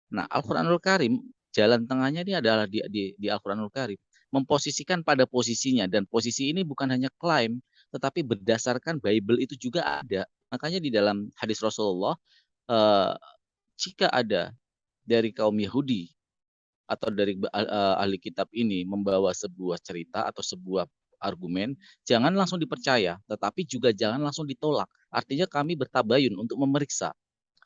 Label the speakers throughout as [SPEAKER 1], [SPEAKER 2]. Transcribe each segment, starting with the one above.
[SPEAKER 1] Nah, Al-Qur'anul Karim, jalan tengahnya ini adalah di Al-Qur'anul Karim, memposisikan pada posisinya, dan posisi ini bukan hanya klaim, tetapi berdasarkan Bible itu juga ada. Makanya di dalam hadis Rasulullah, eee, jika ada dari kaum Yahudi atau dari ahli kitab ini membawa sebuah cerita atau sebuah argumen, jangan langsung dipercaya, tetapi juga jangan langsung ditolak. Artinya kami bertabayun untuk memeriksa.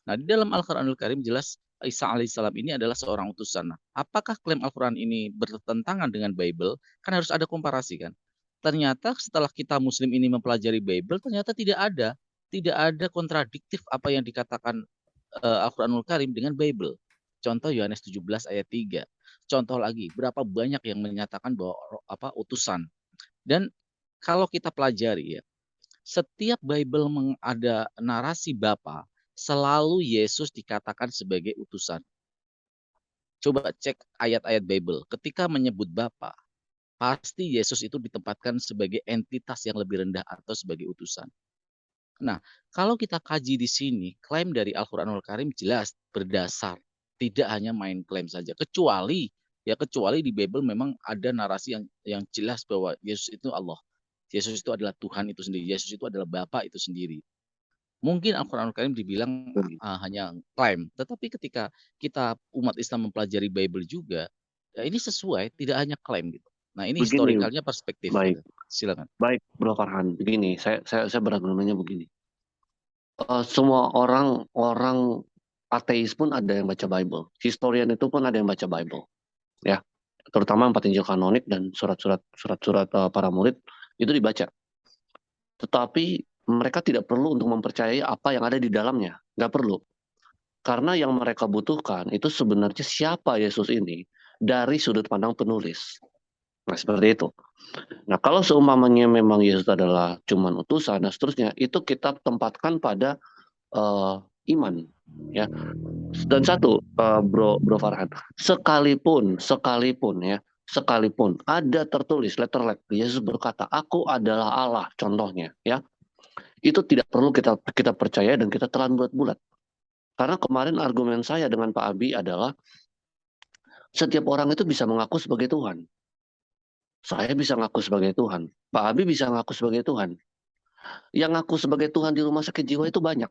[SPEAKER 1] Nah, di dalam Al-Qur'anul Karim jelas Isa alaihissalam ini adalah seorang utusan. Nah, apakah klaim Al-Qur'an ini bertentangan dengan Bible? Kan harus ada komparasi kan. Ternyata setelah kita muslim ini mempelajari Bible, ternyata tidak ada. Tidak ada kontradiktif apa yang dikatakan Al-Qur'anul Karim dengan Bible. Contoh Yohanes 17 ayat 3. Contoh lagi, berapa banyak yang menyatakan bahwa utusan. Dan kalau kita pelajari ya, setiap Bible ada narasi Bapa, selalu Yesus dikatakan sebagai utusan. Coba cek ayat-ayat Bible. Ketika menyebut Bapa, pasti Yesus itu ditempatkan sebagai entitas yang lebih rendah atau sebagai utusan. Nah, kalau kita kaji di sini, klaim dari Al-Qur'anul Karim jelas berdasar, tidak hanya main klaim saja. Kecuali di Bible memang ada narasi yang jelas bahwa Yesus itu Allah. Yesus itu adalah Tuhan itu sendiri. Yesus itu adalah Bapa itu sendiri. Mungkin Al-Qur'anul Karim dibilang hanya klaim, tetapi ketika kita umat Islam mempelajari Bible juga, ya ini sesuai, tidak hanya klaim gitu. Nah, ini
[SPEAKER 2] Begini,
[SPEAKER 1] historikalnya perspektif
[SPEAKER 2] baik,
[SPEAKER 1] gitu. Silakan.
[SPEAKER 2] baik, Bro Farhan. Begini, saya beragamanya begini. Semua orang ateis pun ada yang baca Bible. Historian itu pun ada yang baca Bible, ya. Terutama 4 Injil kanonik dan surat-surat para murid itu dibaca. Tetapi mereka tidak perlu untuk mempercayai apa yang ada di dalamnya, nggak perlu. Karena yang mereka butuhkan itu sebenarnya siapa Yesus ini dari sudut pandang penulis. Nah, seperti itu. Nah, kalau seumpamanya memang Yesus adalah cuman utusan dan seterusnya, itu kita tempatkan pada iman, ya. Dan satu, Bro Farhan, sekalipun ya, sekalipun ada tertulis letterlet Yesus berkata, "Aku adalah Allah," contohnya, ya. Itu tidak perlu kita kita percaya dan kita telan bulat-bulat. Karena kemarin argumen saya dengan Pak Abi adalah setiap orang itu bisa mengaku sebagai Tuhan. Saya bisa ngaku sebagai Tuhan. Pak Abi bisa ngaku sebagai Tuhan. Yang ngaku sebagai Tuhan di rumah sakit jiwa itu banyak.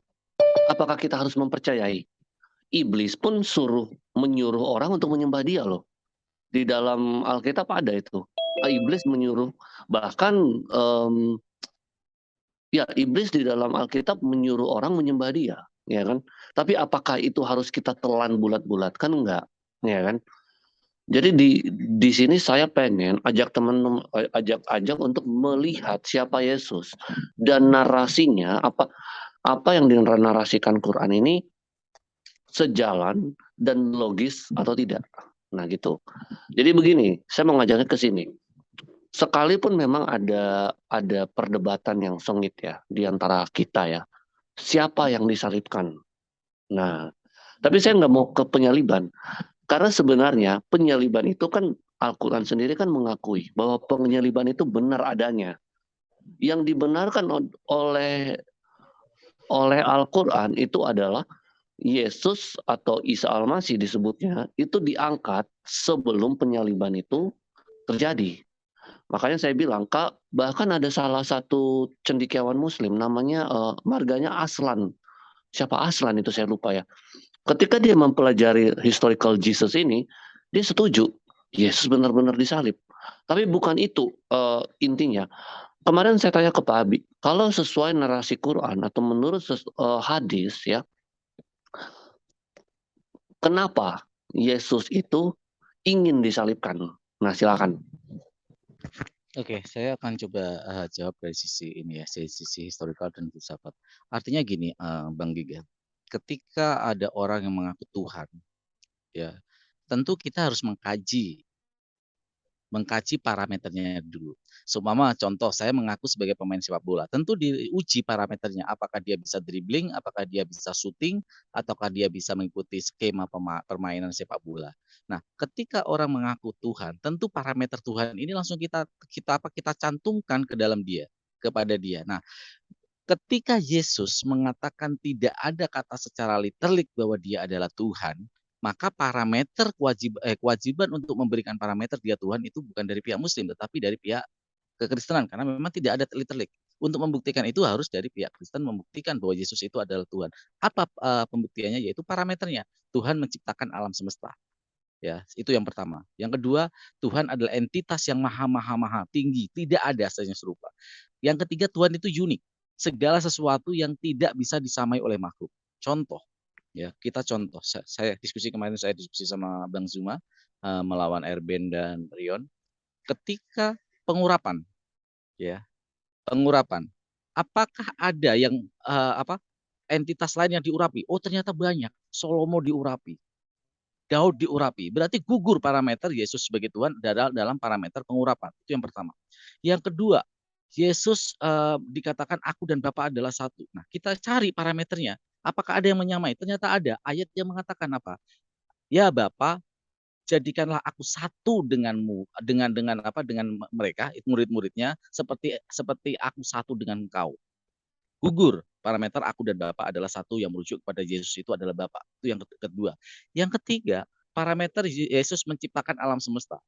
[SPEAKER 2] Apakah kita harus mempercayai? Iblis pun menyuruh orang untuk menyembah dia loh. Di dalam Alkitab ada itu. Iblis menyuruh, bahkan ya iblis di dalam Alkitab menyuruh orang menyembah dia, ya kan? Tapi apakah itu harus kita telan bulat-bulat? Kan enggak, ya kan? Jadi di sini saya pengen ajak untuk melihat siapa Yesus dan narasinya apa yang dinarasikan Quran ini sejalan dan logis atau tidak. Nah gitu. Jadi begini, saya mau ngajaknya ke sini. Sekalipun memang ada perdebatan yang sengit ya di antara kita ya. Siapa yang disalibkan? Nah, tapi saya nggak mau ke penyaliban. Karena sebenarnya penyaliban itu kan Al-Quran sendiri kan mengakui bahwa penyaliban itu benar adanya. Yang dibenarkan oleh Al-Quran itu adalah Yesus atau Isa Al-Masih disebutnya itu diangkat sebelum penyaliban itu terjadi. Makanya saya bilang, Kak, bahkan ada salah satu cendekiawan Muslim namanya marganya Aslan. Siapa Aslan itu saya lupa ya. Ketika dia mempelajari historical Jesus ini, dia setuju Yesus benar-benar disalib. Tapi bukan itu intinya. Kemarin saya tanya ke Pak Abi, kalau sesuai narasi Quran atau menurut hadis ya, kenapa Yesus itu ingin disalibkan? Nah, silakan.
[SPEAKER 1] Oke, saya akan coba jawab dari sisi ini ya, dari sisi historical dan filsafat. Artinya gini, Bang Giga, ketika ada orang yang mengaku Tuhan, ya, tentu kita harus mengkaji parameternya dulu. Seumpama contoh saya mengaku sebagai pemain sepak bola, tentu diuji parameternya, apakah dia bisa dribbling, apakah dia bisa shooting, ataukah dia bisa mengikuti skema permainan sepak bola. Nah, ketika orang mengaku Tuhan, tentu parameter Tuhan ini langsung kita cantumkan ke dalam dia, kepada dia. Nah, ketika Yesus mengatakan tidak ada kata secara literal bahwa dia adalah Tuhan, maka kewajiban untuk memberikan parameter dia Tuhan itu bukan dari pihak Muslim, tetapi dari pihak kekristenan, karena memang tidak ada literal. Untuk membuktikan itu harus dari pihak Kristen membuktikan bahwa Yesus itu adalah Tuhan. Apa pembuktiannya? Yaitu parameternya. Tuhan menciptakan alam semesta. Ya, itu yang pertama. Yang kedua, Tuhan adalah entitas yang maha tinggi, tidak ada asanya serupa. Yang ketiga, Tuhan itu unik. Segala sesuatu yang tidak bisa disamai oleh makhluk. Contoh, ya kita contoh. Saya diskusi sama Bang Zuma melawan Erben dan Rion. Ketika pengurapan, ya pengurapan. Apakah ada yang entitas lain yang diurapi? Oh, ternyata banyak. Salomo diurapi, Daud diurapi. Berarti gugur parameter Yesus sebagai Tuhan dalam parameter pengurapan. Itu yang pertama. Yang kedua, Yesus dikatakan aku dan Bapa adalah satu. Nah, kita cari parameternya. Apakah ada yang menyamai? Ternyata ada. Ayat yang mengatakan apa? Ya Bapa, jadikanlah aku satu denganmu, dengan mereka, murid-muridnya, seperti aku satu dengan engkau. Gugur parameter aku dan Bapa adalah satu yang merujuk kepada Yesus itu adalah Bapa. Itu yang kedua. Yang ketiga, parameter Yesus menciptakan alam semesta.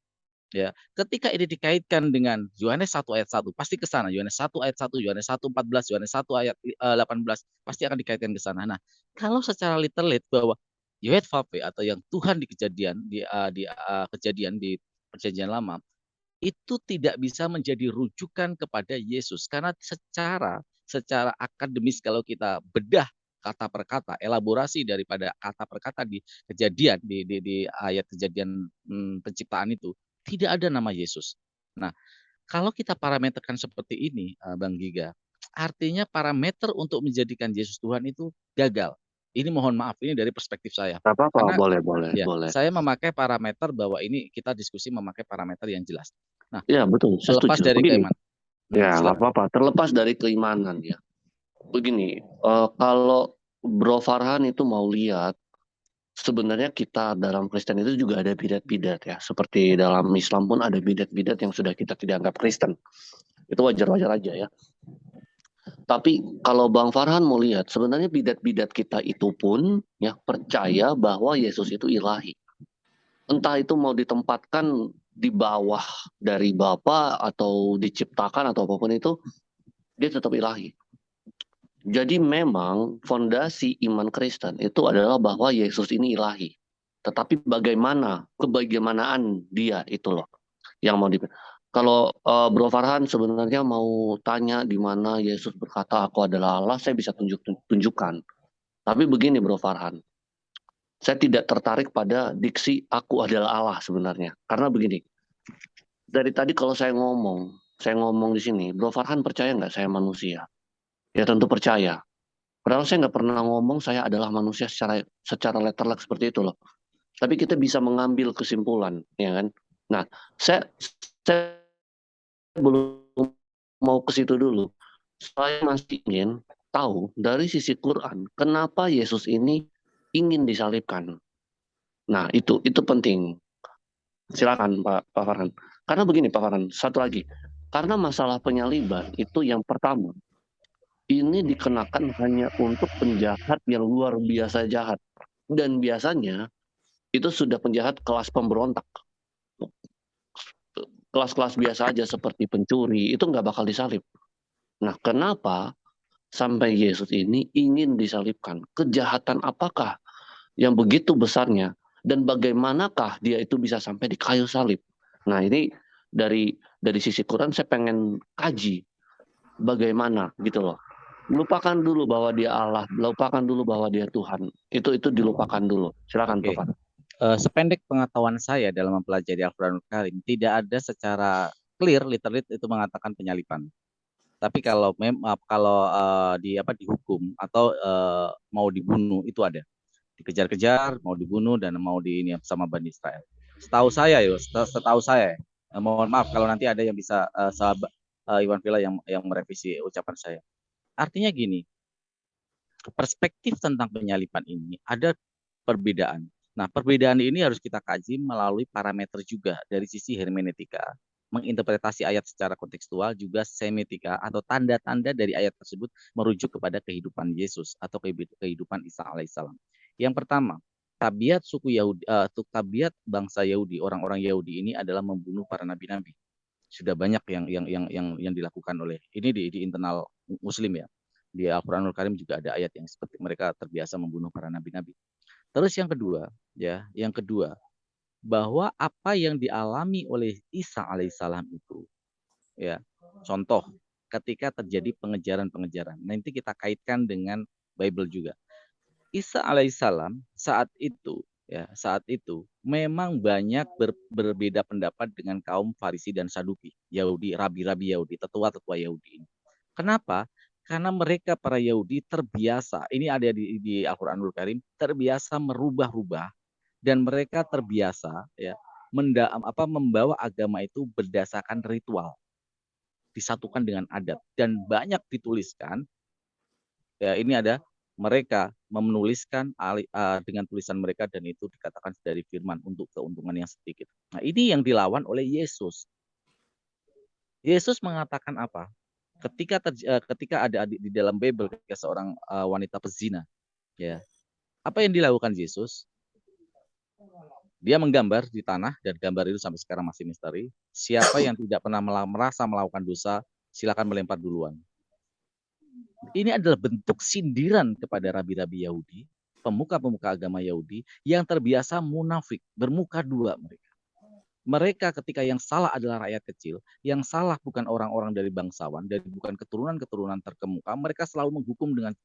[SPEAKER 1] Ya, ketika ini dikaitkan dengan Yohanes 1 ayat 1, pasti ke sana. Yohanes 1 ayat 1, Yohanes 1:14, Yohanes 1 ayat 18, pasti akan dikaitkan ke sana. Nah, kalau secara literal bahwa Yahweh atau yang Tuhan di kejadian di perjanjian lama itu tidak bisa menjadi rujukan kepada Yesus karena secara akademis kalau kita bedah kata per kata, elaborasi daripada kata per kata di kejadian di ayat kejadian penciptaan itu tidak ada nama Yesus. Nah, kalau kita parameterkan seperti ini, Bang Giga, artinya parameter untuk menjadikan Yesus Tuhan itu gagal. Ini mohon maaf, ini dari perspektif saya.
[SPEAKER 2] Nggak apa-apa,
[SPEAKER 1] Karena
[SPEAKER 2] boleh boleh
[SPEAKER 1] ya,
[SPEAKER 2] boleh.
[SPEAKER 1] saya memakai parameter bahwa ini kita diskusi memakai parameter yang jelas. Nah,
[SPEAKER 2] Iya betul, saya
[SPEAKER 1] terlepas
[SPEAKER 2] setuju.
[SPEAKER 1] dari
[SPEAKER 2] Begini,
[SPEAKER 1] keimanan.
[SPEAKER 2] ya nggak
[SPEAKER 1] Silakan.
[SPEAKER 2] apa-apa. Terlepas dari keimanan ya. Begini, kalau Bro Farhan itu mau lihat, sebenarnya kita dalam Kristen itu juga ada bidat-bidat ya. Seperti dalam Islam pun ada bidat-bidat yang sudah kita tidak anggap Kristen. Itu wajar-wajar aja ya. Tapi kalau Bang Farhan mau lihat, sebenarnya bidat-bidat kita itu pun ya percaya bahwa Yesus itu ilahi. Entah itu mau ditempatkan di bawah dari Bapa atau diciptakan atau apapun itu, dia tetap ilahi. Jadi memang fondasi iman Kristen itu adalah bahwa Yesus ini ilahi. Tetapi bagaimana kebagaimanaan dia itu loh yang mau kalau Bro Farhan sebenarnya mau tanya di mana Yesus berkata aku adalah Allah, saya bisa tunjukkan. Tapi begini Bro Farhan, saya tidak tertarik pada diksi aku adalah Allah sebenarnya. Karena begini, dari tadi kalau saya ngomong di sini, Bro Farhan percaya nggak saya manusia? Ya tentu percaya. Padahal saya nggak pernah ngomong saya adalah manusia secara letterlek seperti itu loh. Tapi kita bisa mengambil kesimpulan, ya kan? Nah, saya belum mau ke situ dulu. Saya masih ingin tahu dari sisi Quran, kenapa Yesus ini ingin disalibkan. Nah, itu penting. Silakan Pak Farhan. Karena begini Pak Farhan, satu lagi. Karena masalah penyaliban itu yang pertama, ini dikenakan hanya untuk penjahat yang luar biasa jahat. Dan biasanya itu sudah penjahat kelas pemberontak. Kelas-kelas biasa aja seperti pencuri, itu nggak bakal disalib. Nah, kenapa sampai Yesus ini ingin disalibkan? Kejahatan apakah yang begitu besarnya? Dan bagaimanakah dia itu bisa sampai di kayu salib? Nah, ini dari sisi Quran saya pengen kaji bagaimana gitu loh. Lupakan dulu bahwa dia Allah, lupakan dulu bahwa dia Tuhan. Itu dilupakan dulu. Silakan
[SPEAKER 1] Oke.
[SPEAKER 2] Pak.
[SPEAKER 1] Sependek pengetahuan saya dalam mempelajari Al-Quranul Karim, tidak ada secara clear, literal itu mengatakan penyalipan. Tapi kalau dihukum atau mau dibunuh itu ada. Dikejar-kejar, mau dibunuh dan mau ini sama Bani Israel. Setahu saya, mohon maaf kalau nanti ada yang bisa sahabat Iwan Villa yang merevisi ucapan saya. Artinya gini, perspektif tentang penyalipan ini ada perbedaan. Nah, perbedaan ini harus kita kaji melalui parameter juga dari sisi hermeneutika, menginterpretasi ayat secara kontekstual, juga semiotika atau tanda-tanda dari ayat tersebut merujuk kepada kehidupan Yesus atau kehidupan Isa alaihissalam. Yang pertama, tabiat suku Yahudi, tabiat bangsa Yahudi, orang-orang Yahudi ini adalah membunuh para nabi-nabi. Sudah banyak yang dilakukan oleh ini di internal Muslim ya. Di Al-Qur'anul Karim juga ada ayat yang seperti mereka terbiasa membunuh para nabi-nabi. Terus yang kedua, ya, yang kedua, bahwa apa yang dialami oleh Isa alaihissalam itu, ya, contoh ketika terjadi pengejaran-pengejaran. Nanti kita kaitkan dengan Bible juga. Isa alaihissalam saat itu memang banyak berbeda pendapat dengan kaum Farisi dan Saduki, Yahudi, rabi-rabi Yahudi, tetua-tetua Yahudi ini. Kenapa? Karena mereka para Yahudi terbiasa, ini ada di Al-Qur'anul Karim, terbiasa merubah-rubah dan mereka terbiasa ya membawa agama itu berdasarkan ritual, disatukan dengan adat dan banyak dituliskan ya ini ada mereka menuliskan dengan tulisan mereka dan itu dikatakan dari firman untuk keuntungan yang sedikit. Nah, ini yang dilawan oleh Yesus. Yesus mengatakan apa? Ketika ada di dalam Bible ketika seorang wanita pezina, ya. Apa yang dilakukan Yesus? Dia menggambar di tanah dan gambar itu sampai sekarang masih misteri. Siapa yang tidak pernah merasa melakukan dosa, silakan melempar duluan. Ini adalah bentuk sindiran kepada rabi-rabi Yahudi, pemuka-pemuka agama Yahudi yang terbiasa munafik, bermuka dua mereka. Mereka ketika yang salah adalah rakyat kecil, yang salah bukan orang-orang dari bangsawan, dari bukan keturunan-keturunan terkemuka, mereka selalu menghukum dengan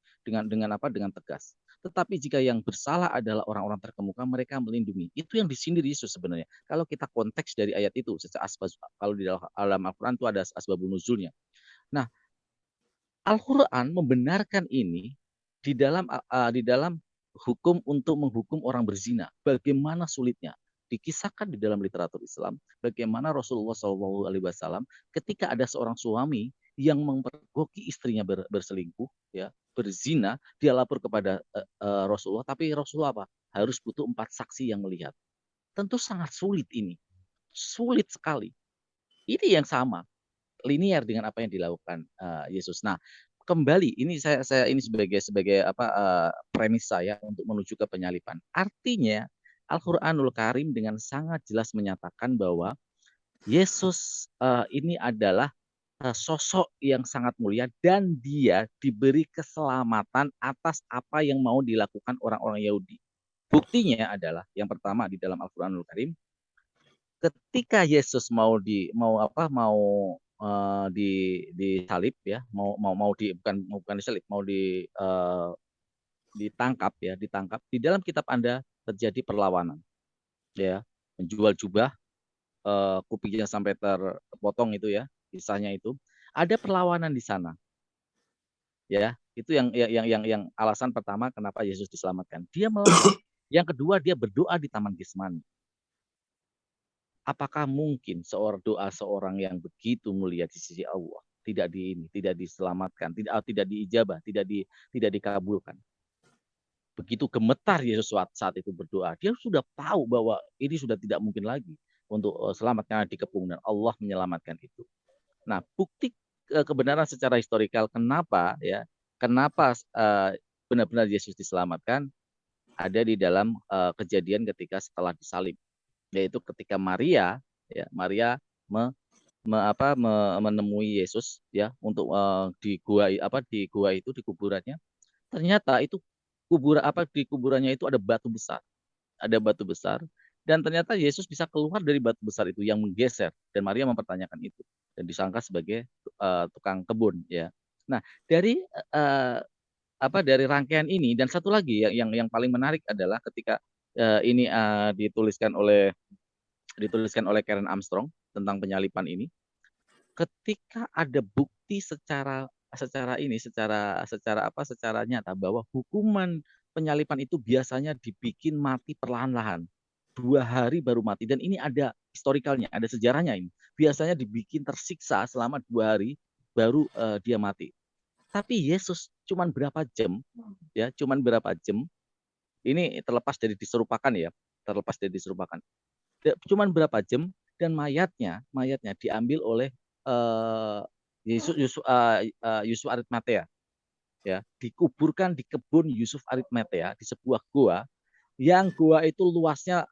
[SPEAKER 1] tegas. Tetapi jika yang bersalah adalah orang-orang terkemuka, mereka melindungi. Itu yang disindir Yesus sebenarnya. Kalau kita konteks dari ayat itu, kalau di dalam Al-Qur'an itu ada asbabun nuzulnya. Nah, Al-Qur'an membenarkan ini di dalam hukum untuk menghukum orang berzina. Bagaimana sulitnya? Dikisahkan di dalam literatur Islam bagaimana Rasulullah SAW ketika ada seorang suami yang mempergoki istrinya berselingkuh, ya, berzina, dia lapor kepada Rasulullah, tapi Rasulullah apa? Harus butuh 4 saksi yang melihat. Tentu sangat sulit ini, sulit sekali. Ini yang sama linear dengan apa yang dilakukan Yesus. Nah, kembali ini saya ini sebagai premis saya untuk menuju ke penyaliban. Artinya Al-Qur'anul Karim dengan sangat jelas menyatakan bahwa Yesus ini adalah sosok yang sangat mulia dan dia diberi keselamatan atas apa yang mau dilakukan orang-orang Yahudi. Buktinya adalah yang pertama di dalam Al-Qur'anul Karim ketika Yesus mau disalib ya, bukan disalib, ditangkap. Di dalam kitab Anda terjadi perlawanan, ya, menjual jubah, kupinya sampai terpotong itu ya, kisahnya itu. Ada perlawanan di sana, ya. Itu yang alasan pertama kenapa Yesus diselamatkan. Dia melawan. Yang kedua dia berdoa di Taman Getsemani. Apakah mungkin doa seorang yang begitu mulia di sisi Allah tidak diselamatkan, tidak diijabah, tidak dikabulkan? Begitu gemetar Yesus saat itu berdoa, dia sudah tahu bahwa ini sudah tidak mungkin lagi untuk selamat karena dikepung dan Allah menyelamatkan itu. Nah, bukti kebenaran secara historikal kenapa benar-benar Yesus diselamatkan ada di dalam kejadian ketika setelah disalib. Yaitu ketika Maria menemui Yesus ya untuk di gua itu di kuburannya, ternyata itu di kuburannya itu ada batu besar dan ternyata Yesus bisa keluar dari batu besar itu yang menggeser dan Maria mempertanyakan itu dan disangka sebagai tukang kebun ya. Nah, dari rangkaian ini dan satu lagi yang paling menarik adalah ketika ini dituliskan oleh Karen Armstrong tentang penyalipan ini, ketika ada bukti secara nyata bahwa hukuman penyalipan itu biasanya dibikin mati perlahan-lahan, 2 hari baru mati, dan ini ada historikalnya, ada sejarahnya ini. Biasanya dibikin tersiksa selama 2 hari baru dia mati. Tapi Yesus cuman berapa jam, ini terlepas dari diserupakan ya, cuman berapa jam dan mayatnya diambil oleh Yusuf Arimatea ya, dikuburkan di kebun Yusuf Arimatea di sebuah gua Yang gua itu luasnya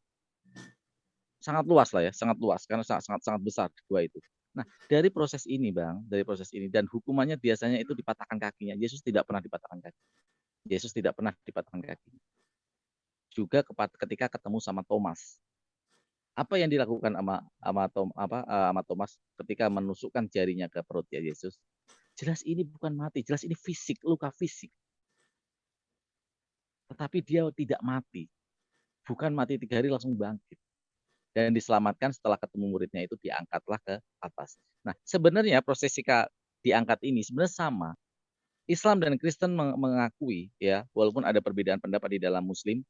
[SPEAKER 1] sangat luas lah ya, sangat luas karena sangat besar gua itu. Nah, dari proses ini Bang, dari proses ini dan hukumannya biasanya itu dipatahkan kakinya. Yesus tidak pernah dipatahkan kaki. Yesus tidak pernah dipatahkan kaki. Juga ketika ketemu sama Thomas. Apa yang dilakukan sama Thomas ketika menusukkan jarinya ke perut ya Yesus? Jelas ini bukan mati, jelas ini fisik, luka fisik. Tetapi dia tidak mati. Bukan mati 3 hari langsung bangkit. Dan diselamatkan setelah ketemu muridnya itu diangkatlah ke atas. Nah, sebenarnya proses diangkat ini sebenarnya sama. Islam dan Kristen mengakui ya, walaupun ada perbedaan pendapat di dalam Muslim,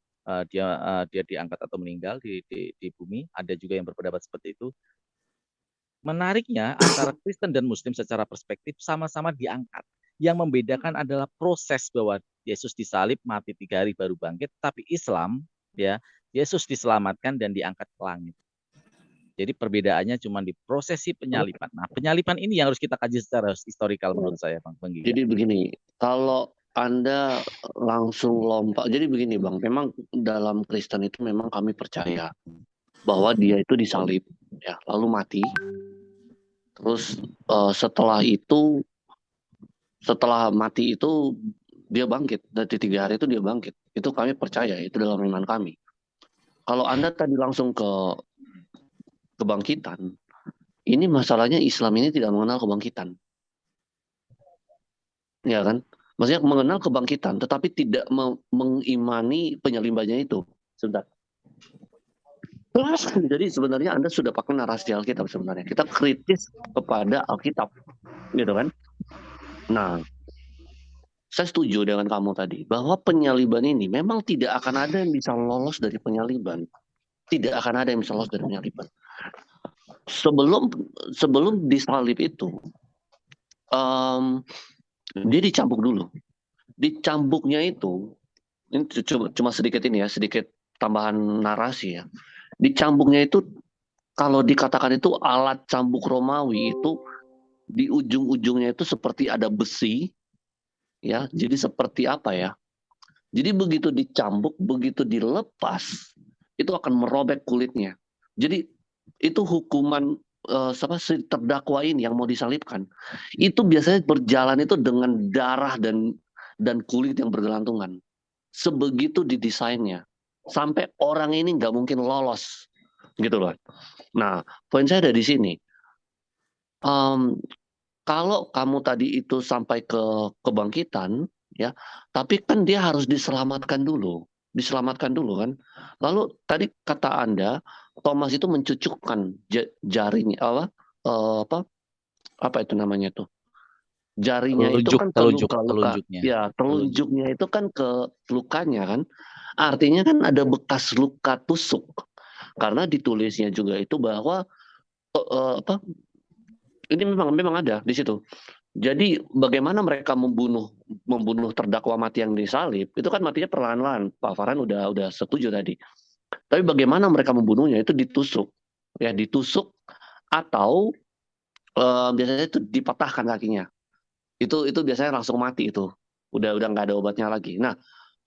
[SPEAKER 1] dia diangkat atau meninggal di bumi, ada juga yang berpendapat seperti itu. Menariknya antara Kristen dan Muslim secara perspektif sama-sama diangkat. Yang membedakan adalah proses bahwa Yesus disalib, mati 3 hari baru bangkit, tapi Islam ya, Yesus diselamatkan dan diangkat ke langit. Jadi perbedaannya cuma di prosesi penyalipan. Nah, penyalipan ini yang harus kita kaji secara historikal menurut saya, Bang Giga.
[SPEAKER 2] Jadi begini, kalau Anda langsung lompat, jadi begini Bang, memang dalam Kristen itu memang kami percaya bahwa dia itu disalib, ya, lalu mati. Terus setelah mati itu dia bangkit, dari 3 hari itu dia bangkit. Itu kami percaya, itu dalam iman kami. Kalau Anda tadi langsung ke kebangkitan, ini masalahnya Islam ini tidak mengenal kebangkitan. Ya kan? Maksudnya mengenal kebangkitan, tetapi tidak mengimani penyalibannya itu. Sebentar. Jadi sebenarnya Anda sudah pakai narasi Alkitab sebenarnya. Kita kritis kepada Alkitab, gitu kan? Nah, saya setuju dengan kamu tadi bahwa penyaliban ini memang tidak akan ada yang bisa lolos dari penyaliban. Tidak akan ada yang bisa lolos dari penyaliban. Sebelum disalib itu, dia dicambuk dulu. Dicambuknya itu, ini cuma sedikit ini ya, sedikit tambahan narasi ya. Dicambuknya itu, kalau dikatakan itu alat cambuk Romawi itu di ujung-ujungnya itu seperti ada besi, ya. Jadi seperti apa ya? Jadi begitu dicambuk, begitu dilepas, itu akan merobek kulitnya. Jadi itu hukuman si terdakwa ini yang mau disalibkan, itu biasanya berjalan itu dengan darah dan kulit yang bergelantungan. Sebegitu didesainnya, sampai orang ini nggak mungkin lolos, gitu loh. Nah, poin saya ada di sini. Kalau kamu tadi itu sampai ke kebangkitan, ya, tapi kan dia harus diselamatkan dulu kan. Lalu tadi kata Anda, Thomas itu mencucukkan jarinya apa itu namanya tuh? Jarinya itu kan ke luka, ya, telunjuknya itu kan ke lukanya kan. Artinya kan ada bekas luka tusuk. Karena ditulisnya juga itu bahwa ini memang ada di situ. Jadi bagaimana mereka membunuh terdakwa mati yang disalib, itu kan matinya perlahan-lahan. Pak Farhan udah setuju tadi. Tapi bagaimana mereka membunuhnya itu ditusuk. Ya, ditusuk atau biasanya itu dipatahkan kakinya. Itu biasanya langsung mati itu. Udah nggak ada obatnya lagi. Nah,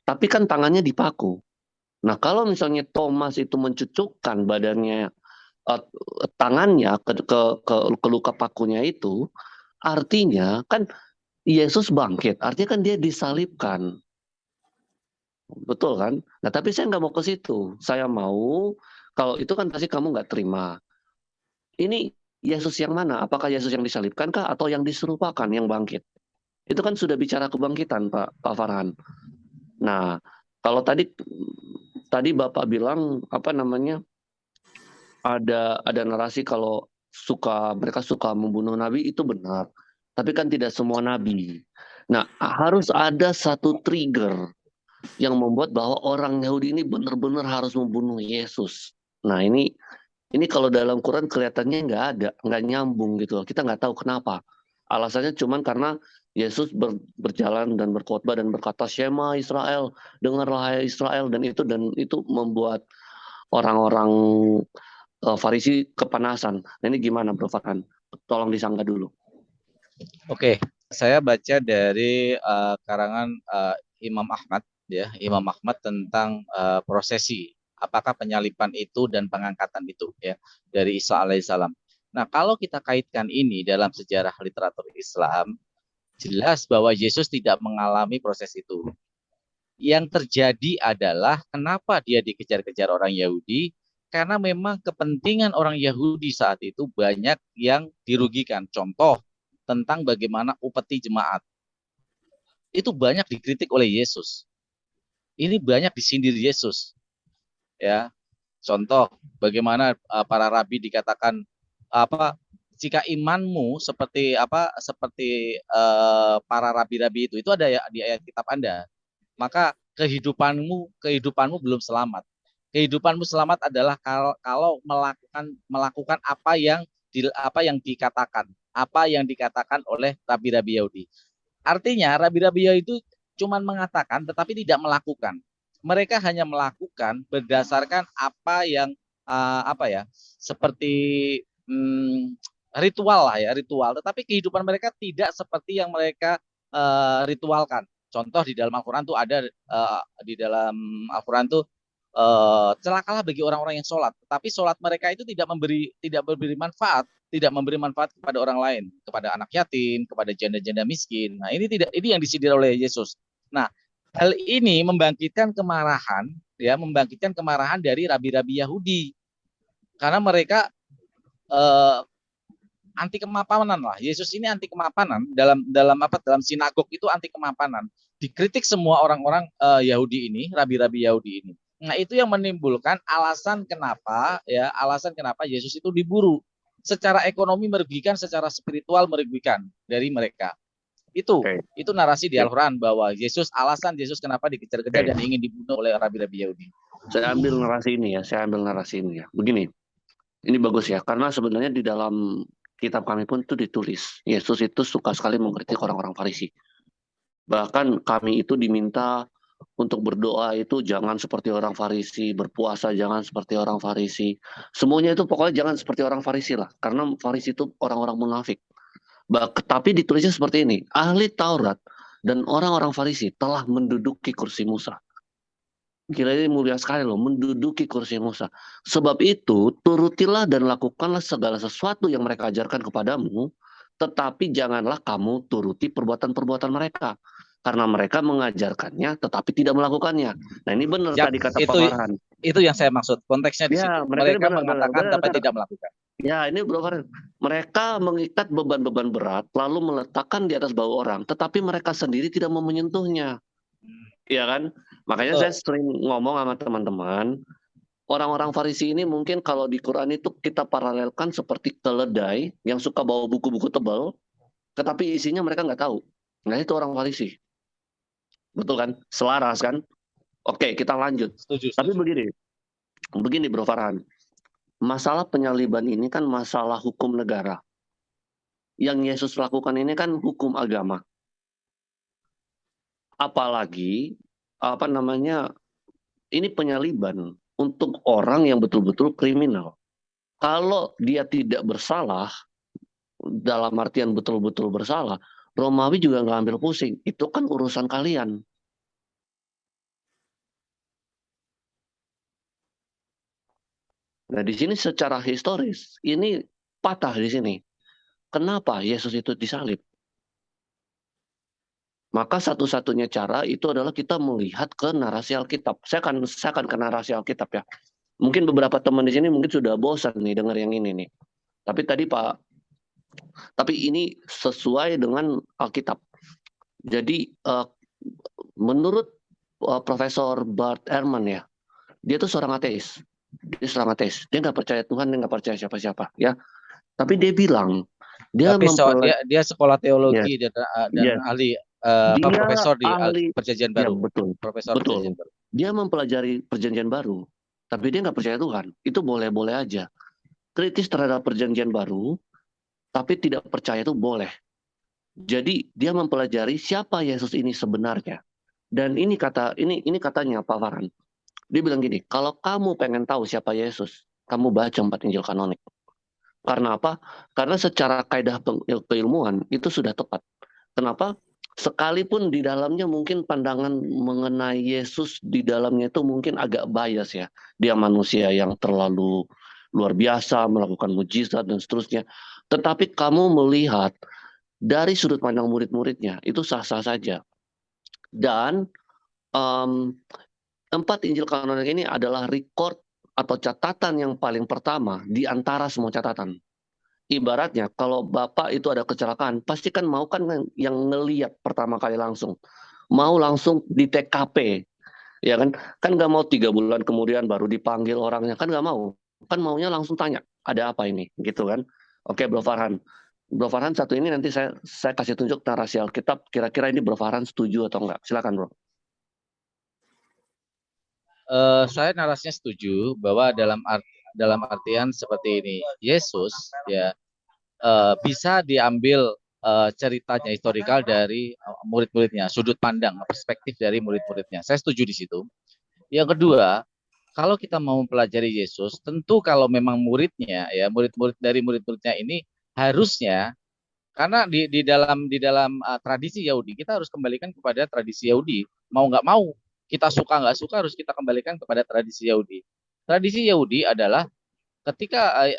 [SPEAKER 2] tapi kan tangannya dipaku. Nah, kalau misalnya Thomas itu mencucukkan badannya, tangannya ke luka pakunya itu, artinya kan Yesus bangkit, artinya kan dia disalibkan. Betul kan? Nah, tapi saya nggak mau ke situ. Saya mau, kalau itu kan pasti kamu nggak terima. Ini Yesus yang mana? Apakah Yesus yang disalibkan kah atau yang diserupakan, yang bangkit? Itu kan sudah bicara kebangkitan, Pak Farhan. Nah, kalau tadi Bapak bilang apa namanya? Ada narasi kalau mereka suka membunuh nabi, itu benar. Tapi kan tidak semua nabi. Nah, harus ada satu trigger yang membuat bahwa orang Yahudi ini benar-benar harus membunuh Yesus. Nah, ini kalau dalam Quran kelihatannya nggak ada, nggak nyambung gitu. Kita nggak tahu kenapa. Alasannya cuma karena Yesus berjalan dan berkhotbah dan berkata, Shema Israel, dengarlah hai Israel, dan itu membuat orang-orang Farisi kepanasan. Nah, ini gimana Bro Farhan? Tolong disangka dulu.
[SPEAKER 1] Oke, saya baca dari karangan Imam Ahmad ya, Imam Ahmad tentang prosesi. Apakah penyaliban itu dan pengangkatan itu ya dari Isa alaihissalam. Nah, kalau kita kaitkan ini dalam sejarah literatur Islam, jelas bahwa Yesus tidak mengalami proses itu. Yang terjadi adalah kenapa dia dikejar-kejar orang Yahudi, karena memang kepentingan orang Yahudi saat itu banyak yang dirugikan. Contoh tentang bagaimana upeti jemaat. Itu banyak dikritik oleh Yesus. Ini banyak disindir Yesus. Ya, contoh bagaimana para rabi dikatakan apa, jika imanmu seperti para rabi-rabi itu ada ya di ayat kitab Anda, maka kehidupanmu belum selamat. Kehidupanmu selamat adalah kalau melakukan apa yang dikatakan oleh rabi-rabi Yahudi. Artinya rabi-rabi Yahudi itu cuma mengatakan tetapi tidak melakukan. Mereka hanya melakukan berdasarkan apa yang seperti ritual lah ya, ritual. Tetapi kehidupan mereka tidak seperti yang mereka ritualkan. Contoh di dalam Al-Quran tuh ada di dalam Al-Quran tuh celakalah bagi orang-orang yang sholat, tetapi sholat mereka itu tidak memberi manfaat, kepada orang lain, kepada anak yatim, kepada janda-janda miskin. Nah, ini yang disindir oleh Yesus. Nah, hal ini membangkitkan kemarahan dari rabi-rabi Yahudi karena mereka eh, anti kemapanan lah. Yesus ini anti kemapanan dalam sinagog itu anti kemapanan. Dikritik semua orang-orang Yahudi ini, rabi-rabi Yahudi ini. Nah, itu yang menimbulkan alasan kenapa Yesus itu diburu. Secara ekonomi merugikan, secara spiritual merugikan dari mereka. Itu narasi di Al-Quran bahwa alasan Yesus kenapa dikejar-kejar dan ingin dibunuh oleh rabi-rabi Yahudi.
[SPEAKER 2] Saya ambil narasi ini ya. Begini, ini bagus ya, karena sebenarnya di dalam kitab kami pun itu ditulis, Yesus itu suka sekali mengkritik orang-orang Farisi. Bahkan kami itu diminta untuk berdoa itu jangan seperti orang Farisi, berpuasa jangan seperti orang Farisi. Semuanya itu pokoknya jangan seperti orang Farisi lah, karena Farisi itu orang-orang munafik. Tapi ditulisnya seperti ini, ahli Taurat dan orang-orang Farisi telah menduduki kursi Musa. Gila, ini mulia sekali loh, menduduki kursi Musa. Sebab itu, turutilah dan lakukanlah segala sesuatu yang mereka ajarkan kepadamu, tetapi janganlah kamu turuti perbuatan-perbuatan mereka. Karena mereka mengajarkannya, tetapi tidak melakukannya. Nah, ini benar tadi kata Pak Farhan.
[SPEAKER 1] Itu yang saya maksud, konteksnya di situ. Mereka mengatakan tapi tidak melakukan.
[SPEAKER 2] Ya, ini Bro Farhan. Mereka mengikat beban-beban berat, lalu meletakkan di atas bahu orang, tetapi mereka sendiri tidak mau menyentuhnya. Iya kan? Makanya saya sering ngomong sama teman-teman, orang-orang Farisi ini mungkin kalau di Quran itu kita paralelkan seperti keledai yang suka bawa buku-buku tebal, tetapi isinya mereka nggak tahu. Nah, itu orang Farisi. Betul kan? Selaras kan? Oke, kita lanjut.
[SPEAKER 1] Setuju.
[SPEAKER 2] Tapi begini Bro Farhan, masalah penyaliban ini kan masalah hukum negara. Yang Yesus lakukan ini kan hukum agama. Apalagi ini penyaliban untuk orang yang betul-betul kriminal. Kalau dia tidak bersalah, dalam artian betul-betul bersalah, Romawi juga nggak ambil pusing. Itu kan urusan kalian. Nah, di sini secara historis, ini patah di sini. Kenapa Yesus itu disalib? Maka satu-satunya cara itu adalah kita melihat ke narasi Alkitab. Saya akan ke narasi Alkitab ya. Mungkin beberapa teman di sini mungkin sudah bosan nih dengar yang ini nih. Tapi ini sesuai dengan Alkitab. Jadi menurut Profesor Bart Ehrman ya, dia tuh seorang ateis. Dia nggak percaya Tuhan, dia nggak percaya siapa-siapa ya. Tapi dia bilang dia
[SPEAKER 1] sekolah teologi dan ahli profesor di Perjanjian Baru.
[SPEAKER 2] Ya, betul. Perjanjian Baru. Dia mempelajari Perjanjian Baru, tapi dia nggak percaya Tuhan. Itu boleh-boleh aja. Kritis terhadap Perjanjian Baru, tapi tidak percaya itu boleh. Jadi dia mempelajari siapa Yesus ini sebenarnya. Dan ini katanya Pak Farhan. Dia bilang gini, kalau kamu pengen tahu siapa Yesus, kamu baca 4 Injil kanonik. Karena apa? Karena secara kaidah keilmuan itu sudah tepat. Kenapa? Sekalipun di dalamnya mungkin pandangan mengenai Yesus di dalamnya itu mungkin agak bias ya. Dia manusia yang terlalu luar biasa, melakukan mujizat dan seterusnya. Tetapi kamu melihat dari sudut pandang murid-muridnya, itu sah-sah saja. Dan, 4 Injil kanonik ini adalah record atau catatan yang paling pertama di antara semua catatan. Ibaratnya kalau Bapak itu ada kecelakaan, pasti kan mau kan yang ngelihat pertama kali langsung. Mau langsung di TKP, ya kan? Kan nggak mau 3 bulan kemudian baru dipanggil orangnya, kan nggak mau. Kan maunya langsung tanya, "Ada apa ini?" Gitu kan. Oke, Bro Farhan. Bro Farhan satu ini nanti saya kasih tunjuk narasi Alkitab, kira-kira ini Bro Farhan setuju atau enggak? Silakan, Bro.
[SPEAKER 1] Saya narasinya setuju bahwa dalam artian seperti ini, Yesus ya bisa diambil ceritanya historikal dari murid-muridnya, sudut pandang, perspektif dari murid-muridnya. Saya setuju di situ. Yang kedua, kalau kita mau mempelajari Yesus, tentu kalau memang muridnya ya, murid-murid dari murid-muridnya ini harusnya, karena di dalam tradisi Yahudi, kita harus kembalikan kepada tradisi Yahudi. Mau nggak mau, kita suka nggak suka harus kita kembalikan kepada tradisi Yahudi. Tradisi Yahudi adalah ketika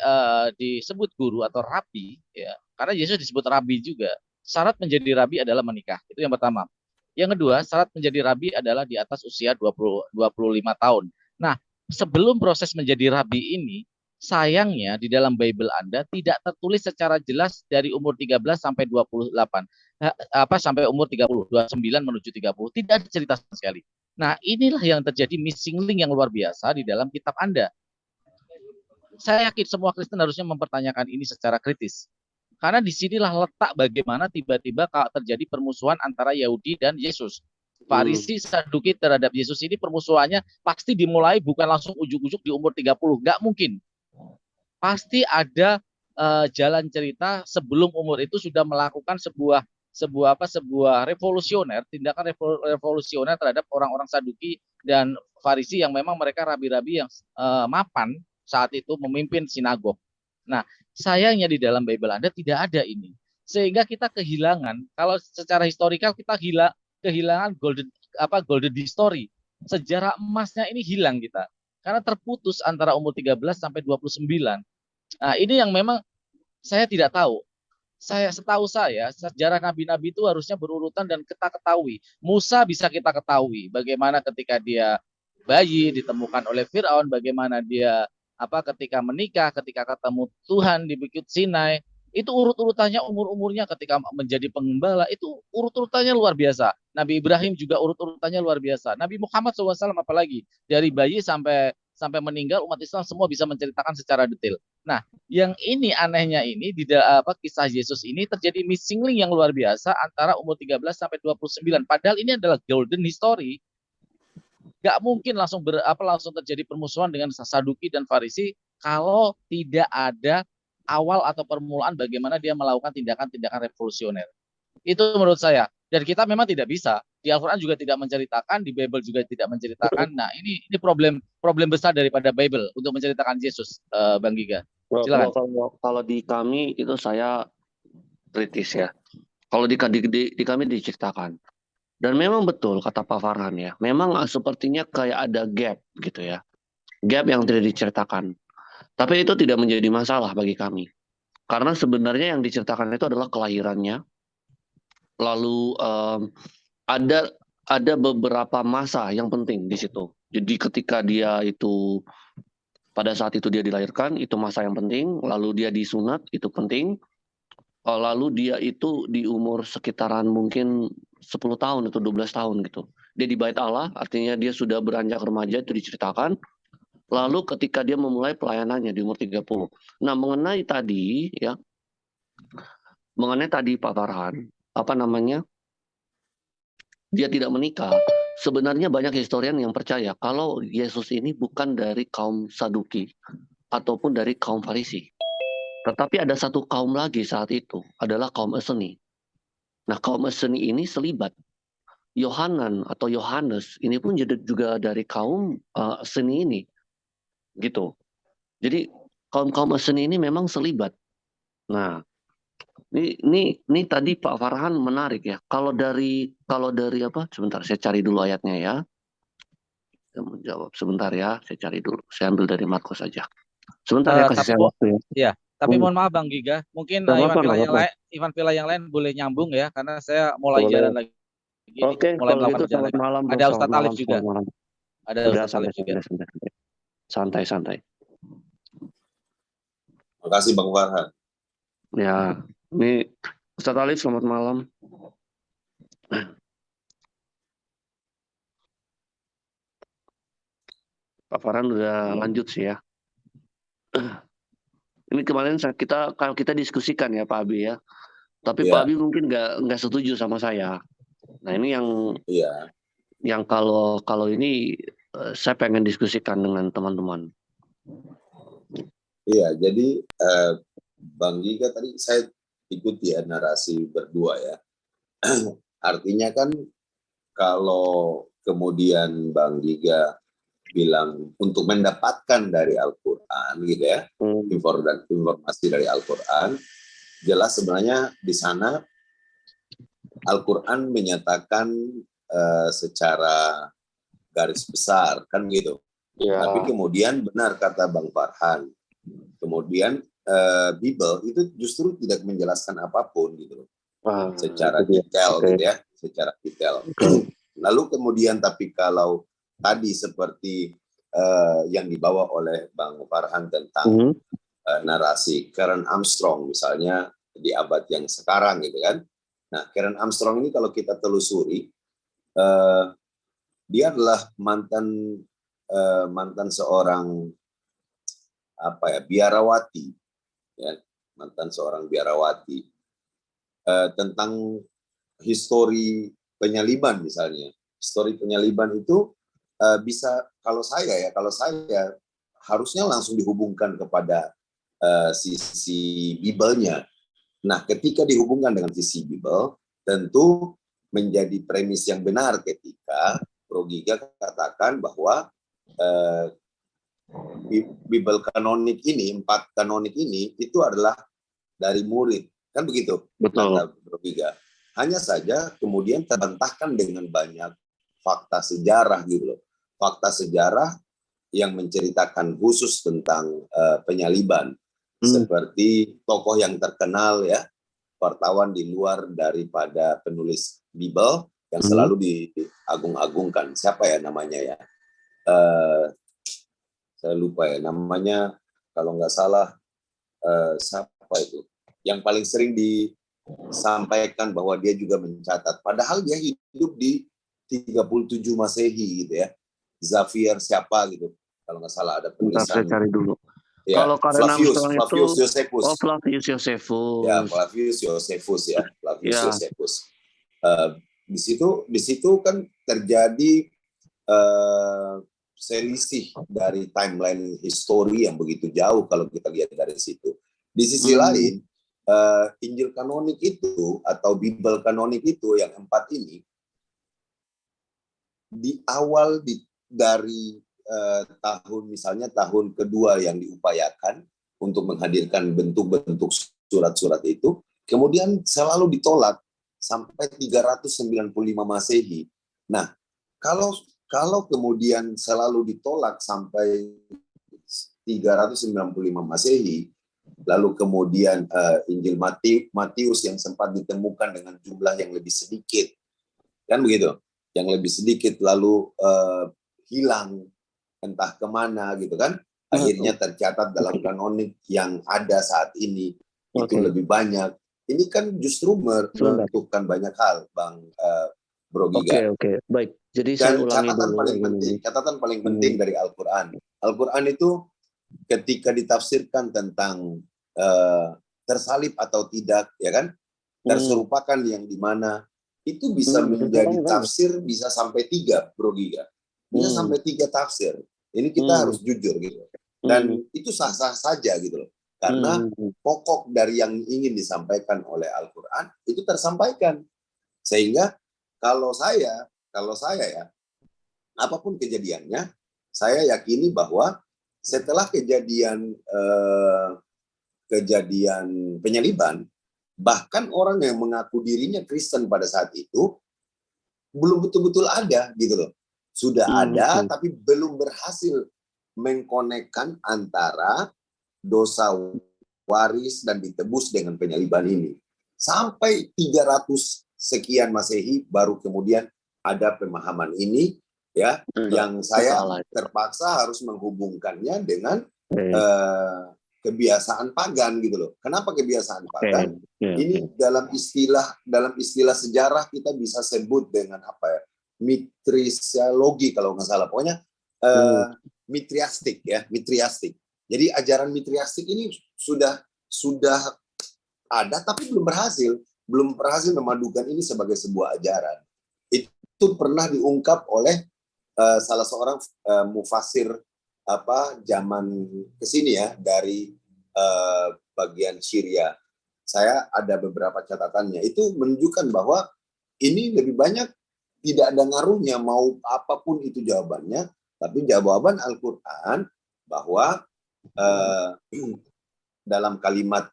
[SPEAKER 1] disebut guru atau rabi, ya, karena Yesus disebut rabi juga. Syarat menjadi rabi adalah menikah. Itu yang pertama. Yang kedua, syarat menjadi rabi adalah di atas usia 25 tahun. Nah, sebelum proses menjadi rabi ini, sayangnya di dalam Bible Anda tidak tertulis secara jelas dari umur 13 sampai 28. Sampai umur 30, 29 menuju 30. Tidak ada cerita sama sekali. Nah, inilah yang terjadi missing link yang luar biasa di dalam kitab Anda. Saya yakin semua Kristen harusnya mempertanyakan ini secara kritis. Karena disinilah letak bagaimana tiba-tiba terjadi permusuhan antara Yahudi dan Yesus. Farisi Saduki terhadap Yesus ini permusuhannya pasti dimulai bukan langsung ujuk-ujuk di umur 30. Nggak mungkin. Pasti ada jalan cerita sebelum umur itu sudah melakukan sebuah revolusioner, tindakan revolusioner terhadap orang-orang Saduki dan Farisi yang memang mereka rabi-rabi yang mapan saat itu memimpin sinagog. Nah, sayangnya di dalam Bible Anda tidak ada ini. Sehingga kita kehilangan, kalau secara historikal kita kehilangan golden story. Sejarah emasnya ini hilang kita. Karena terputus antara umur 13 sampai 29. Nah, ini yang memang saya tidak tahu. Setahu saya, sejarah nabi-nabi itu harusnya berurutan dan kita ketahui. Musa bisa kita ketahui bagaimana ketika dia bayi ditemukan oleh Firaun, bagaimana dia ketika menikah, ketika ketemu Tuhan di Bukit Sinai, itu urut-urutannya umur-umurnya ketika menjadi penggembala itu urut-urutannya luar biasa. Nabi Ibrahim juga urut-urutannya luar biasa. Nabi Muhammad SAW apalagi dari bayi sampai sampai meninggal umat Islam semua bisa menceritakan secara detail. Nah, yang ini anehnya ini di kisah Yesus ini terjadi missing link yang luar biasa antara umur 13 sampai 29. Padahal ini adalah golden history. Gak mungkin langsung terjadi permusuhan dengan Saduki dan Farisi kalau tidak ada awal atau permulaan bagaimana dia melakukan tindakan-tindakan revolusioner. Itu menurut saya. Dan kita memang tidak bisa. Di Al-Quran juga tidak menceritakan, di Bible juga tidak menceritakan. Nah, ini problem besar daripada Bible untuk menceritakan Yesus, Bang Giga. Silakan.
[SPEAKER 2] Kalau di kami itu saya kritis ya. Kalau di kami diceritakan. Dan memang betul kata Pak Farhan ya. Memang sepertinya kayak ada gap gitu ya. Gap yang tidak diceritakan. Tapi itu tidak menjadi masalah bagi kami. Karena sebenarnya yang diceritakan itu adalah kelahirannya. Lalu ada beberapa masa yang penting di situ. Jadi ketika dia itu pada saat itu dia dilahirkan, itu masa yang penting. Lalu dia disunat, itu penting. Lalu dia itu di umur sekitaran mungkin 10 tahun atau 12 tahun gitu. Dia di Bait Allah, artinya dia sudah beranjak remaja, itu diceritakan. Lalu ketika dia memulai pelayanannya di umur 30. Nah, mengenai tadi Pak Farhan, dia tidak menikah. Sebenarnya banyak historian yang percaya kalau Yesus ini bukan dari kaum Saduki ataupun dari kaum Farisi. Tetapi ada satu kaum lagi saat itu, adalah kaum Eseni. Nah, kaum Eseni ini selibat. Yohanes ini pun juga dari kaum Eseni ini. Gitu. Jadi kaum-kaum Eseni ini memang selibat. Nah, Ini tadi Pak Farhan menarik ya. Kalau dari apa? Sebentar, saya cari dulu ayatnya ya. Saya menjawab sebentar ya. Saya cari dulu. Saya ambil dari Markus saja. Sebentar ya, kasih
[SPEAKER 1] Tapi
[SPEAKER 2] saya waktu ya.
[SPEAKER 1] ya, tapi
[SPEAKER 2] Hmm,
[SPEAKER 1] mohon maaf Bang Giga, mungkin
[SPEAKER 2] nggak apa-apa, nggak apa-apa.
[SPEAKER 1] Ivan Villa yang lain boleh nyambung ya, karena saya mulai
[SPEAKER 2] Boleh.
[SPEAKER 1] jalan lagi nih,
[SPEAKER 2] Oke,
[SPEAKER 1] mulai
[SPEAKER 2] kalau
[SPEAKER 1] melakukan
[SPEAKER 2] gitu
[SPEAKER 1] perjalanan
[SPEAKER 2] selamat
[SPEAKER 1] lagi.
[SPEAKER 2] malam, Bro.
[SPEAKER 1] Ada
[SPEAKER 2] Selamat
[SPEAKER 1] Ustadz
[SPEAKER 2] malam,
[SPEAKER 1] Alif juga,
[SPEAKER 2] selamat malam.
[SPEAKER 1] ada
[SPEAKER 2] Udah
[SPEAKER 1] Ustadz
[SPEAKER 2] santai,
[SPEAKER 1] Alif juga.
[SPEAKER 2] santai, santai, santai. Santai, santai.
[SPEAKER 3] Terima kasih Bang Farhan.
[SPEAKER 2] Ya, ini Ustadz Alif, selamat malam. Pak Farhan udah lanjut sih ya. Ini kemarin kalau kita diskusikan ya Pak Abi ya. Tapi Pak
[SPEAKER 3] Iya,
[SPEAKER 2] Abi mungkin nggak setuju sama saya. Nah ini
[SPEAKER 3] iya,
[SPEAKER 2] yang kalau ini saya pengen diskusikan dengan teman-teman.
[SPEAKER 3] iya. Jadi Bang Giga tadi saya ikuti ya narasi berdua ya. Artinya kan kalau kemudian Bang Giga bilang untuk mendapatkan dari Al-Quran gitu ya, informasi dari Al-Quran, jelas sebenarnya di sana Al-Quran menyatakan secara garis besar kan gitu.
[SPEAKER 2] Ya.
[SPEAKER 3] Tapi kemudian benar kata Bang Farhan, kemudian Bible itu justru tidak menjelaskan apapun gitu loh, secara detail gitu ya, secara detail. Lalu kemudian tapi kalau tadi seperti yang dibawa oleh Bang Farhan tentang narasi Karen Armstrong misalnya di abad yang sekarang gitu kan. Nah, Karen Armstrong ini kalau kita telusuri, dia adalah mantan seorang biarawati, ya, mantan seorang biarawati, tentang histori penyaliban misalnya. Histori penyaliban itu bisa kalau saya harusnya langsung dihubungkan kepada sisi Bible-nya. Nah, ketika dihubungkan dengan sisi Bible, tentu menjadi premis yang benar ketika Bro Giga katakan bahwa Bible kanonik ini, 4 kanonik ini itu adalah dari murid. Kan begitu, kata Bro Giga. Hanya saja kemudian terbantahkan dengan banyak fakta sejarah gitu loh. Fakta sejarah yang menceritakan khusus tentang penyaliban. Seperti tokoh yang terkenal ya, wartawan di luar daripada penulis Bible yang selalu diagung-agungkan. Siapa ya namanya ya? Saya lupa ya namanya, kalau nggak salah siapa itu? Yang paling sering disampaikan bahwa dia juga mencatat. Padahal dia hidup di 37 Masehi gitu ya. Xavier siapa gitu. Kalau nggak salah ada tulisan.
[SPEAKER 2] Saya cari dulu.
[SPEAKER 3] Ya,
[SPEAKER 2] Kalau
[SPEAKER 3] Flavius Josephus.
[SPEAKER 2] Oh, Flavius Josephus.
[SPEAKER 3] Ya, Flavius Josephus ya, Flavius Josephus. Di situ kan terjadi selisih dari timeline histori yang begitu jauh kalau kita lihat dari situ. Di sisi lain, Injil kanonik itu atau Bible kanonik itu yang 4 ini di awal dari tahun misalnya tahun kedua yang diupayakan untuk menghadirkan bentuk-bentuk surat-surat itu, kemudian selalu ditolak sampai 395 Masehi. Nah, kalau kemudian selalu ditolak sampai 395 Masehi, lalu kemudian Injil Matius yang sempat ditemukan dengan jumlah yang lebih sedikit, kan begitu? Yang lebih sedikit lalu hilang entah kemana gitu kan, akhirnya tercatat dalam kanonik yang ada saat ini itu lebih banyak. Ini kan justru menentukan banyak hal, Bang Bro Giga.
[SPEAKER 2] Oke. Baik. Jadi
[SPEAKER 3] Dan
[SPEAKER 2] saya ulangi
[SPEAKER 3] catatan paling penting dari Al-Quran. Al-Quran itu ketika ditafsirkan tentang tersalib atau tidak, ya kan, terserupakan yang dimana itu bisa menjadi tafsir bisa sampai 3, Bro Giga. Bisa sampai 3 tafsir. Ini kita harus jujur gitu. Dan itu sah-sah saja gitu loh. Karena pokok dari yang ingin disampaikan oleh Al-Quran itu tersampaikan. Sehingga kalau saya ya, apapun kejadiannya, saya yakini bahwa setelah kejadian penyaliban, Bahkan orang yang mengaku dirinya Kristen pada saat itu belum betul-betul ada gitu loh. Sudah ada tapi belum berhasil mengkonekkan antara dosa waris dan ditebus dengan penyaliban ini. Sampai 300 sekian Masehi baru kemudian ada pemahaman ini ya, yang saya terpaksa harus menghubungkannya dengan kebiasaan pagan gitu loh. Kenapa kebiasaan pagan? Ini dalam istilah sejarah kita bisa sebut dengan apa ya? Mitriologi kalau nggak salah. Pokoknya mitriastik ya, mitriastik. Jadi ajaran mitriastik ini sudah ada tapi belum berhasil memadukan ini sebagai sebuah ajaran. Itu pernah diungkap oleh salah seorang mufasir zaman kesini ya, dari bagian Syria. Saya ada beberapa catatannya, itu menunjukkan bahwa ini lebih banyak tidak ada ngaruhnya mau apapun itu jawabannya, tapi jawaban Al-Quran bahwa dalam kalimat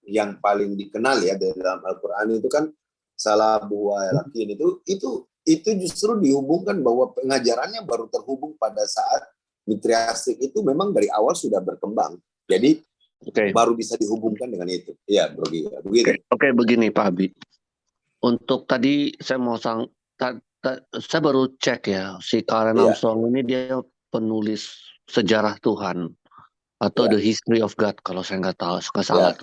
[SPEAKER 3] yang paling dikenal ya dari dalam Al-Quran itu kan salah buah yakin itu justru dihubungkan bahwa pengajarannya baru terhubung pada saat mitriastik itu memang dari awal sudah berkembang. Jadi baru bisa dihubungkan dengan itu. Iya, Bro Giga. Begitu.
[SPEAKER 2] Oke, begini Pak Abi. Untuk tadi saya mau saya baru cek ya, si Karen Armstrong ini dia penulis sejarah Tuhan atau The History of God kalau saya nggak salah.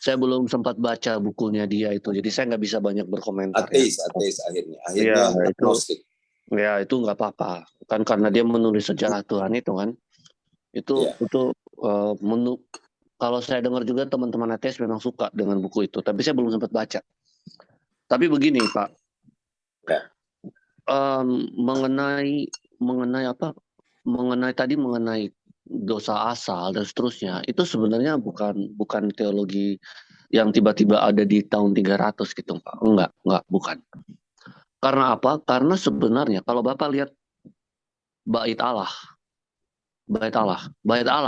[SPEAKER 2] Saya belum sempat baca bukunya dia itu, jadi saya nggak bisa banyak berkomentar.
[SPEAKER 3] Ateis akhirnya agnostik.
[SPEAKER 2] Ya itu nggak apa-apa, kan karena dia menulis sejarah Tuhan itu kan, kalau saya dengar juga teman-teman ateis memang suka dengan buku itu, tapi saya belum sempat baca. Tapi begini Pak, mengenai dosa asal dan seterusnya, itu sebenarnya bukan teologi yang tiba-tiba ada di tahun 300 gitu Pak. Enggak, bukan. Karena apa? Karena sebenarnya kalau Bapak lihat bait Allah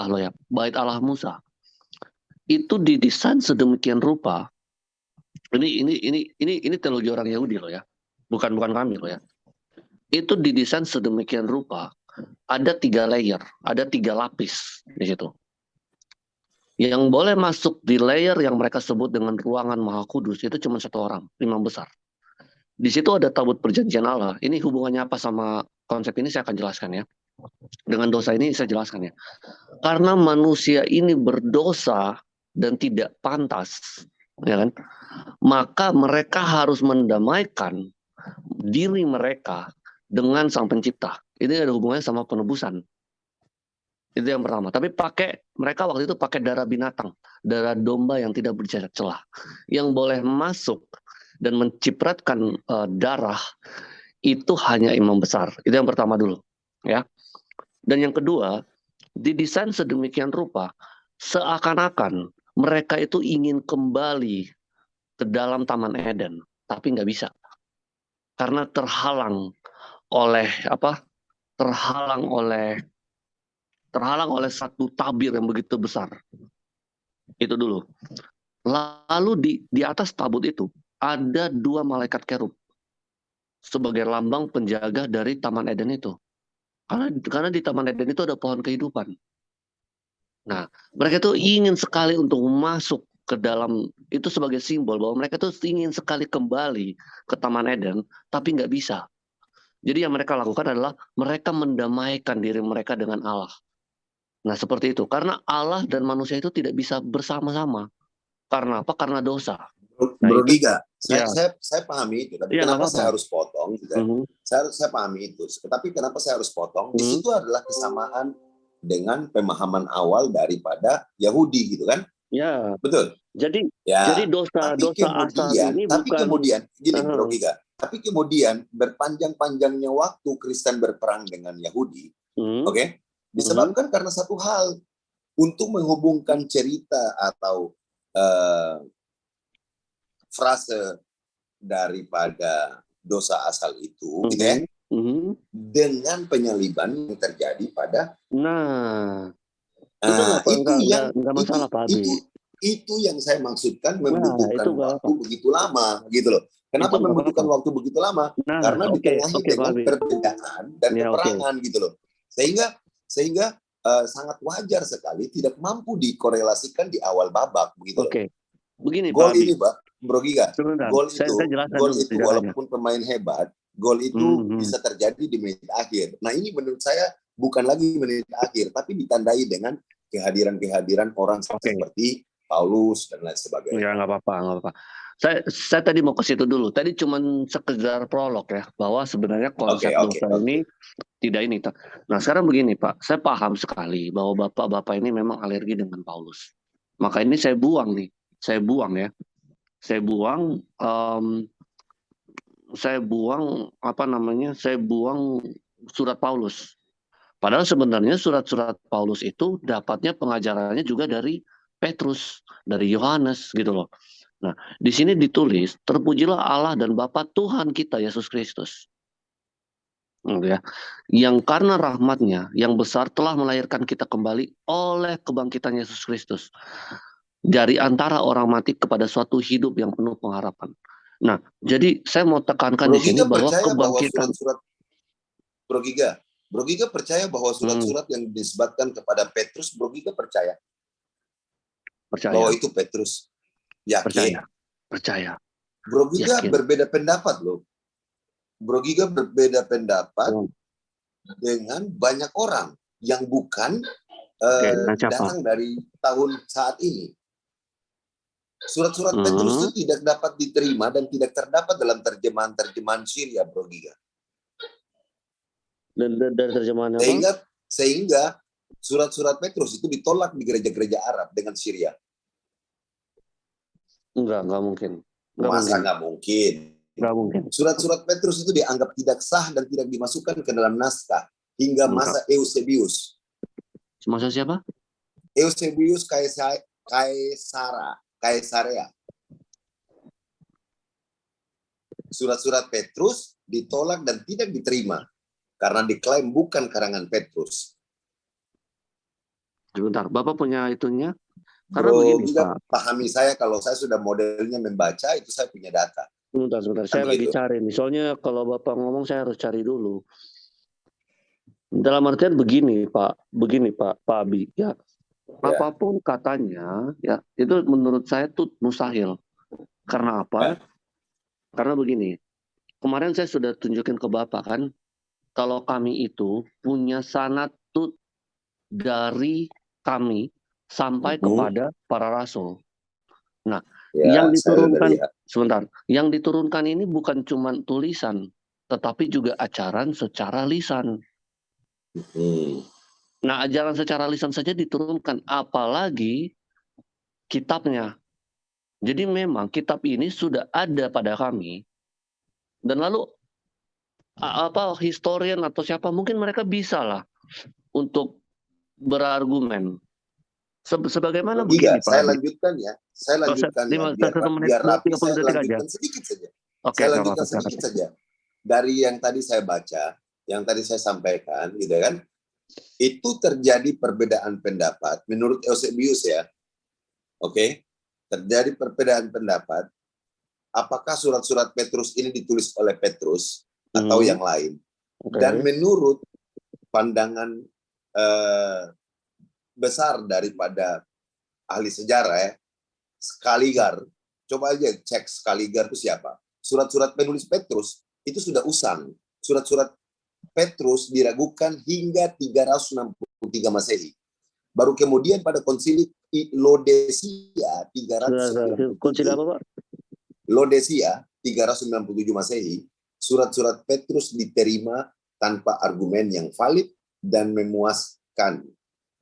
[SPEAKER 2] loh ya, bait Allah Musa itu didesain sedemikian rupa. Ini teologi orang Yahudi loh ya, bukan kami loh ya. Itu didesain sedemikian rupa, ada 3 layer, ada 3 lapis di situ. Yang boleh masuk di layer yang mereka sebut dengan ruangan Maha Kudus itu cuma 1 orang, imam besar. Di situ ada tabut perjanjian Allah. Ini hubungannya apa sama konsep ini saya akan jelaskan ya. Dengan dosa ini saya jelaskan ya. Karena manusia ini berdosa dan tidak pantas, ya kan? Maka mereka harus mendamaikan diri mereka dengan Sang Pencipta. Ini ada hubungannya sama penebusan. Itu yang pertama. Tapi mereka waktu itu pakai darah binatang, darah domba yang tidak bercacat celah, yang boleh masuk dan mencipratkan darah itu hanya imam besar. Itu yang pertama dulu, ya. Dan yang kedua, didesain sedemikian rupa seakan-akan mereka itu ingin kembali ke dalam Taman Eden, tapi nggak bisa karena terhalang oleh satu tabir yang begitu besar. Itu dulu. Lalu di atas tabut itu ada 2 malaikat kerub sebagai lambang penjaga dari Taman Eden itu. Karena di Taman Eden itu ada pohon kehidupan. Nah, mereka itu ingin sekali untuk masuk ke dalam itu sebagai simbol bahwa mereka itu ingin sekali kembali ke Taman Eden, tapi nggak bisa. Jadi yang mereka lakukan adalah mereka mendamaikan diri mereka dengan Allah. Nah, seperti itu. Karena Allah dan manusia itu tidak bisa bersama-sama. Karena apa? Karena dosa.
[SPEAKER 3] Bro Giga, saya pahami itu, tapi kenapa saya harus potong? Gitu, saya pahami itu, tapi kenapa saya harus potong? Di situ adalah kesamaan dengan pemahaman awal daripada Yahudi, gitu kan?
[SPEAKER 2] Ya.
[SPEAKER 3] Betul.
[SPEAKER 2] Jadi dosa asal ini
[SPEAKER 3] kemudian gini, Bro Giga. Tapi kemudian berpanjang-panjangnya waktu Kristen berperang dengan Yahudi, disebabkan karena satu hal, untuk menghubungkan cerita atau frase daripada dosa asal itu, gitu ya, dengan penyaliban yang terjadi pada.
[SPEAKER 2] Itu nggak masalah, Pak Abi.
[SPEAKER 3] Itu yang saya maksudkan
[SPEAKER 2] Nah,
[SPEAKER 3] membutuhkan
[SPEAKER 2] itu nggak
[SPEAKER 3] waktu
[SPEAKER 2] apa.
[SPEAKER 3] begitu lama, gitu loh. Kenapa
[SPEAKER 2] Itu nggak
[SPEAKER 3] membutuhkan
[SPEAKER 2] apa-apa.
[SPEAKER 3] waktu begitu lama?
[SPEAKER 2] Nah,
[SPEAKER 3] Karena
[SPEAKER 2] oke,
[SPEAKER 3] ditengahi
[SPEAKER 2] oke, Pak
[SPEAKER 3] dengan
[SPEAKER 2] Abi.
[SPEAKER 3] perbedaan dan
[SPEAKER 2] Ya, oke.
[SPEAKER 3] peperangan, gitu loh. Sehingga sangat wajar sekali tidak mampu dikorelasikan di awal babak, begitu loh.
[SPEAKER 2] Oke. Begini, Pak
[SPEAKER 3] Gol
[SPEAKER 2] Abi.
[SPEAKER 3] ini, Pak, Bro Giga,
[SPEAKER 2] Sebentar,
[SPEAKER 3] gol
[SPEAKER 2] saya
[SPEAKER 3] itu,
[SPEAKER 2] jelaskan
[SPEAKER 3] gol
[SPEAKER 2] dulu
[SPEAKER 3] itu
[SPEAKER 2] sejarahnya.
[SPEAKER 3] walaupun pemain hebat, gol itu bisa terjadi di menit akhir. Nah, ini menurut saya bukan lagi menit akhir, tapi ditandai dengan kehadiran-kehadiran orang
[SPEAKER 2] Oke.
[SPEAKER 3] seperti Paulus dan lain sebagainya.
[SPEAKER 2] Ya, nggak apa-apa, nggak apa-apa. Saya tadi mau ke situ dulu. Tadi cuma sekedar prolog ya, bahwa sebenarnya konsep
[SPEAKER 3] Oke.
[SPEAKER 2] dosa ini tidak ini. Nah, sekarang begini, Pak. Saya paham sekali bahwa bapak-bapak ini memang alergi dengan Paulus. Maka ini saya buang nih. Saya buang ya. Saya buang Saya buang surat Paulus. Padahal sebenarnya surat-surat Paulus itu dapatnya pengajarannya juga dari Petrus, dari Yohanes gitu loh. Nah, di sini ditulis, terpujilah Allah dan Bapa Tuhan kita Yesus Kristus. Ya. Yang karena rahmatnya yang besar telah melahirkan kita kembali oleh kebangkitan Yesus Kristus. Dari antara orang mati kepada suatu hidup yang penuh pengharapan. Nah, jadi saya mau tekankan di sini bahwa kebangkitan.
[SPEAKER 3] Bro Giga percaya bahwa surat-surat yang disebatkan kepada Petrus, Bro Giga percaya bahwa itu Petrus. Yakin.
[SPEAKER 2] Percaya.
[SPEAKER 3] Bro Giga berbeda pendapat loh. Bro Giga berbeda pendapat dengan banyak orang yang bukan datang dari tahun saat ini. Surat-surat Petrus itu tidak dapat diterima dan tidak terdapat dalam terjemahan Syria, Bro Giga.
[SPEAKER 2] Dan dari terjemahan apa?
[SPEAKER 3] Sehingga surat-surat Petrus itu ditolak di gereja-gereja Arab dengan Syria.
[SPEAKER 2] Enggak mungkin.
[SPEAKER 3] Masa nggak mungkin?
[SPEAKER 2] Nggak mungkin.
[SPEAKER 3] Surat-surat Petrus itu dianggap tidak sah dan tidak dimasukkan ke dalam naskah hingga masa Eusebius.
[SPEAKER 2] Masa siapa?
[SPEAKER 3] Eusebius Kaisarea. Surat-surat Petrus ditolak dan tidak diterima karena diklaim bukan karangan Petrus.
[SPEAKER 2] Sebentar, Bapak punya itunya?
[SPEAKER 3] Karena begini, Pak. Pahami saya, kalau saya sudah modelnya membaca, itu saya punya data.
[SPEAKER 2] Sebentar. Saya lagi cari nih. Soalnya kalau Bapak ngomong, saya harus cari dulu. Dalam artian begini, Pak Abi, ya. Apapun katanya, ya, itu menurut saya tuh mustahil. Karena apa? Karena begini. Kemarin saya sudah tunjukin ke Bapak kan, kalau kami itu punya sanad tut dari kami sampai kepada para rasul. Nah, yang diturunkan ini bukan cuma tulisan, tetapi juga ajaran secara lisan. Nah, ajaran secara lisan saja diturunkan, apalagi kitabnya. Jadi memang kitab ini sudah ada pada kami. Dan lalu historian atau siapa mungkin mereka bisa lah untuk berargumen. Sebagaimana begini, Pak.
[SPEAKER 3] Saya lanjutkan ya. Biar rapi, saya lanjutkan sedikit saja. Saya lanjutkan sedikit saja. Dari yang tadi saya baca, yang tadi saya sampaikan, gitu kan, itu terjadi perbedaan pendapat menurut Eusebius ya. Oke. Terjadi perbedaan pendapat. Apakah surat-surat Petrus ini ditulis oleh Petrus atau yang lain? Dan menurut pandangan besar daripada ahli sejarah ya, Scaliger, coba aja cek Scaliger itu siapa. Surat-surat penulis Petrus itu sudah usang. Surat-surat Petrus diragukan hingga 363 Masehi. Baru kemudian pada konsili Laodicea 397.
[SPEAKER 2] Konsili apa, Pak?
[SPEAKER 3] Laodicea 397 Masehi, surat-surat Petrus diterima tanpa argumen yang valid dan memuaskan.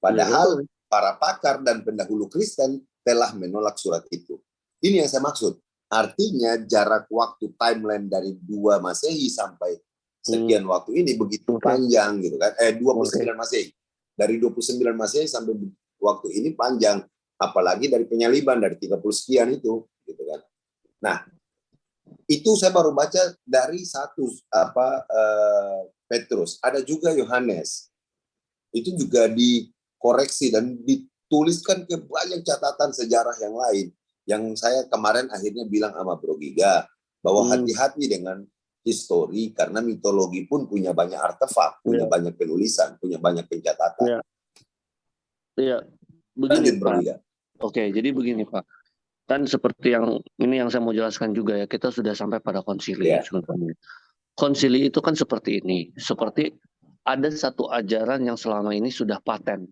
[SPEAKER 3] Padahal para pakar dan pendahulu Kristen telah menolak surat itu. Ini yang saya maksud. Artinya jarak waktu timeline dari 2 Masehi sampai sekian waktu ini begitu panjang gitu kan. 29 Masehi. Dari 29 Masehi sampai waktu ini panjang. Apalagi dari penyaliban dari 30 sekian itu gitu kan. Nah, itu saya baru baca dari Petrus. Ada juga Yohanes. Itu juga dikoreksi dan tuliskan ke banyak catatan sejarah yang lain. Yang saya kemarin akhirnya bilang sama Bro Giga, bahwa hati-hati dengan histori, karena mitologi pun punya banyak artefak, punya banyak penulisan, punya banyak pencatatan.
[SPEAKER 2] Iya, begini
[SPEAKER 3] Lanjut Bro
[SPEAKER 2] Pak.
[SPEAKER 3] Giga.
[SPEAKER 2] Oke, jadi begini Pak. Kan seperti yang ini yang saya mau jelaskan juga ya, kita sudah sampai pada konsili sebenarnya. Konsili itu kan seperti ini, seperti ada satu ajaran yang selama ini sudah paten.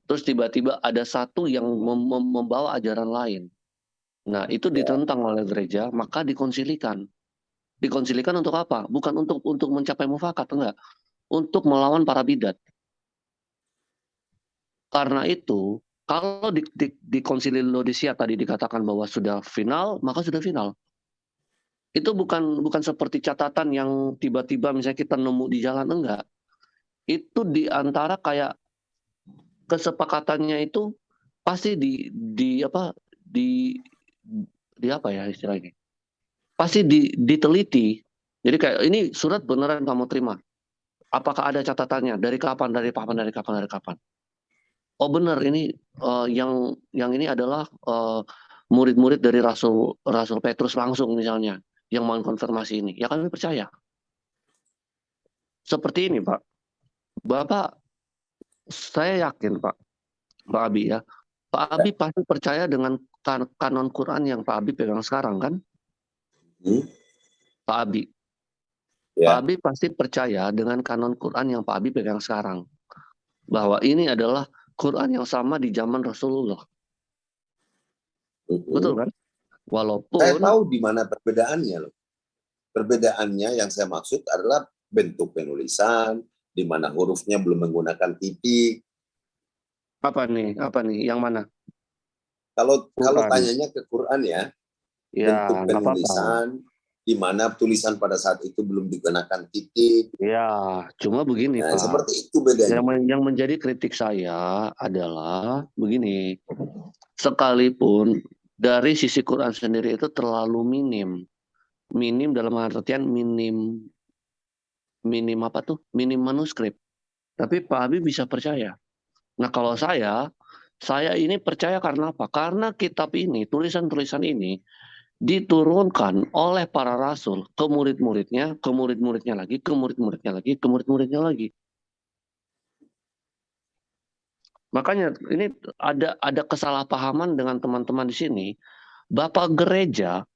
[SPEAKER 2] Terus tiba-tiba ada satu yang membawa ajaran lain. Nah, itu ditentang oleh gereja, maka dikonsilikan. Dikonsilikan untuk apa? Bukan untuk mencapai mufakat, enggak. Untuk melawan para bidat. Karena itu, kalau di konsili Laodicea tadi dikatakan bahwa sudah final, maka sudah final. Itu bukan seperti catatan yang tiba-tiba misalnya kita nemu di jalan, enggak. Itu di antara kayak kesepakatannya itu pasti di apa ya istilahnya? Pasti diteliti. Jadi kayak ini surat beneran kamu terima. Apakah ada catatannya? Dari kapan? Dari kapan? Dari kapan? Dari kapan? Oh benar ini yang ini adalah murid-murid dari Rasul Petrus langsung misalnya yang mau konfirmasi ini. Ya kami percaya. Seperti ini Pak. Bapak, saya yakin Pak Abi ya. Pak Abi pasti percaya dengan kanon Quran yang Pak Abi pegang sekarang kan? Pak Abi. Pak Abi pasti percaya dengan kanon Quran yang Pak Abi pegang sekarang. Bahwa ini adalah Quran yang sama di zaman Rasulullah. Betul kan? Walaupun
[SPEAKER 3] saya tahu di mana perbedaannya loh. Perbedaannya yang saya maksud adalah bentuk penulisan, di mana hurufnya belum menggunakan titik.
[SPEAKER 2] Apa nih? Yang mana?
[SPEAKER 3] Kalau tanyanya ke Quran ya, bentuk penulisan, di mana tulisan pada saat itu belum digunakan titik.
[SPEAKER 2] Ya, cuma begini Pak.
[SPEAKER 3] Seperti itu bedanya.
[SPEAKER 2] Yang menjadi kritik saya adalah begini. Sekalipun dari sisi Quran sendiri itu terlalu minim. Minim dalam artian minim apa tuh? Minim manuskrip. Tapi Pak Habib bisa percaya. Nah kalau saya ini percaya karena apa? Karena kitab ini, tulisan-tulisan ini diturunkan oleh para rasul ke murid-muridnya, ke murid-muridnya lagi, ke murid-muridnya lagi, ke murid-muridnya lagi. Makanya ini ada kesalahpahaman dengan teman-teman di sini. Bapak gereja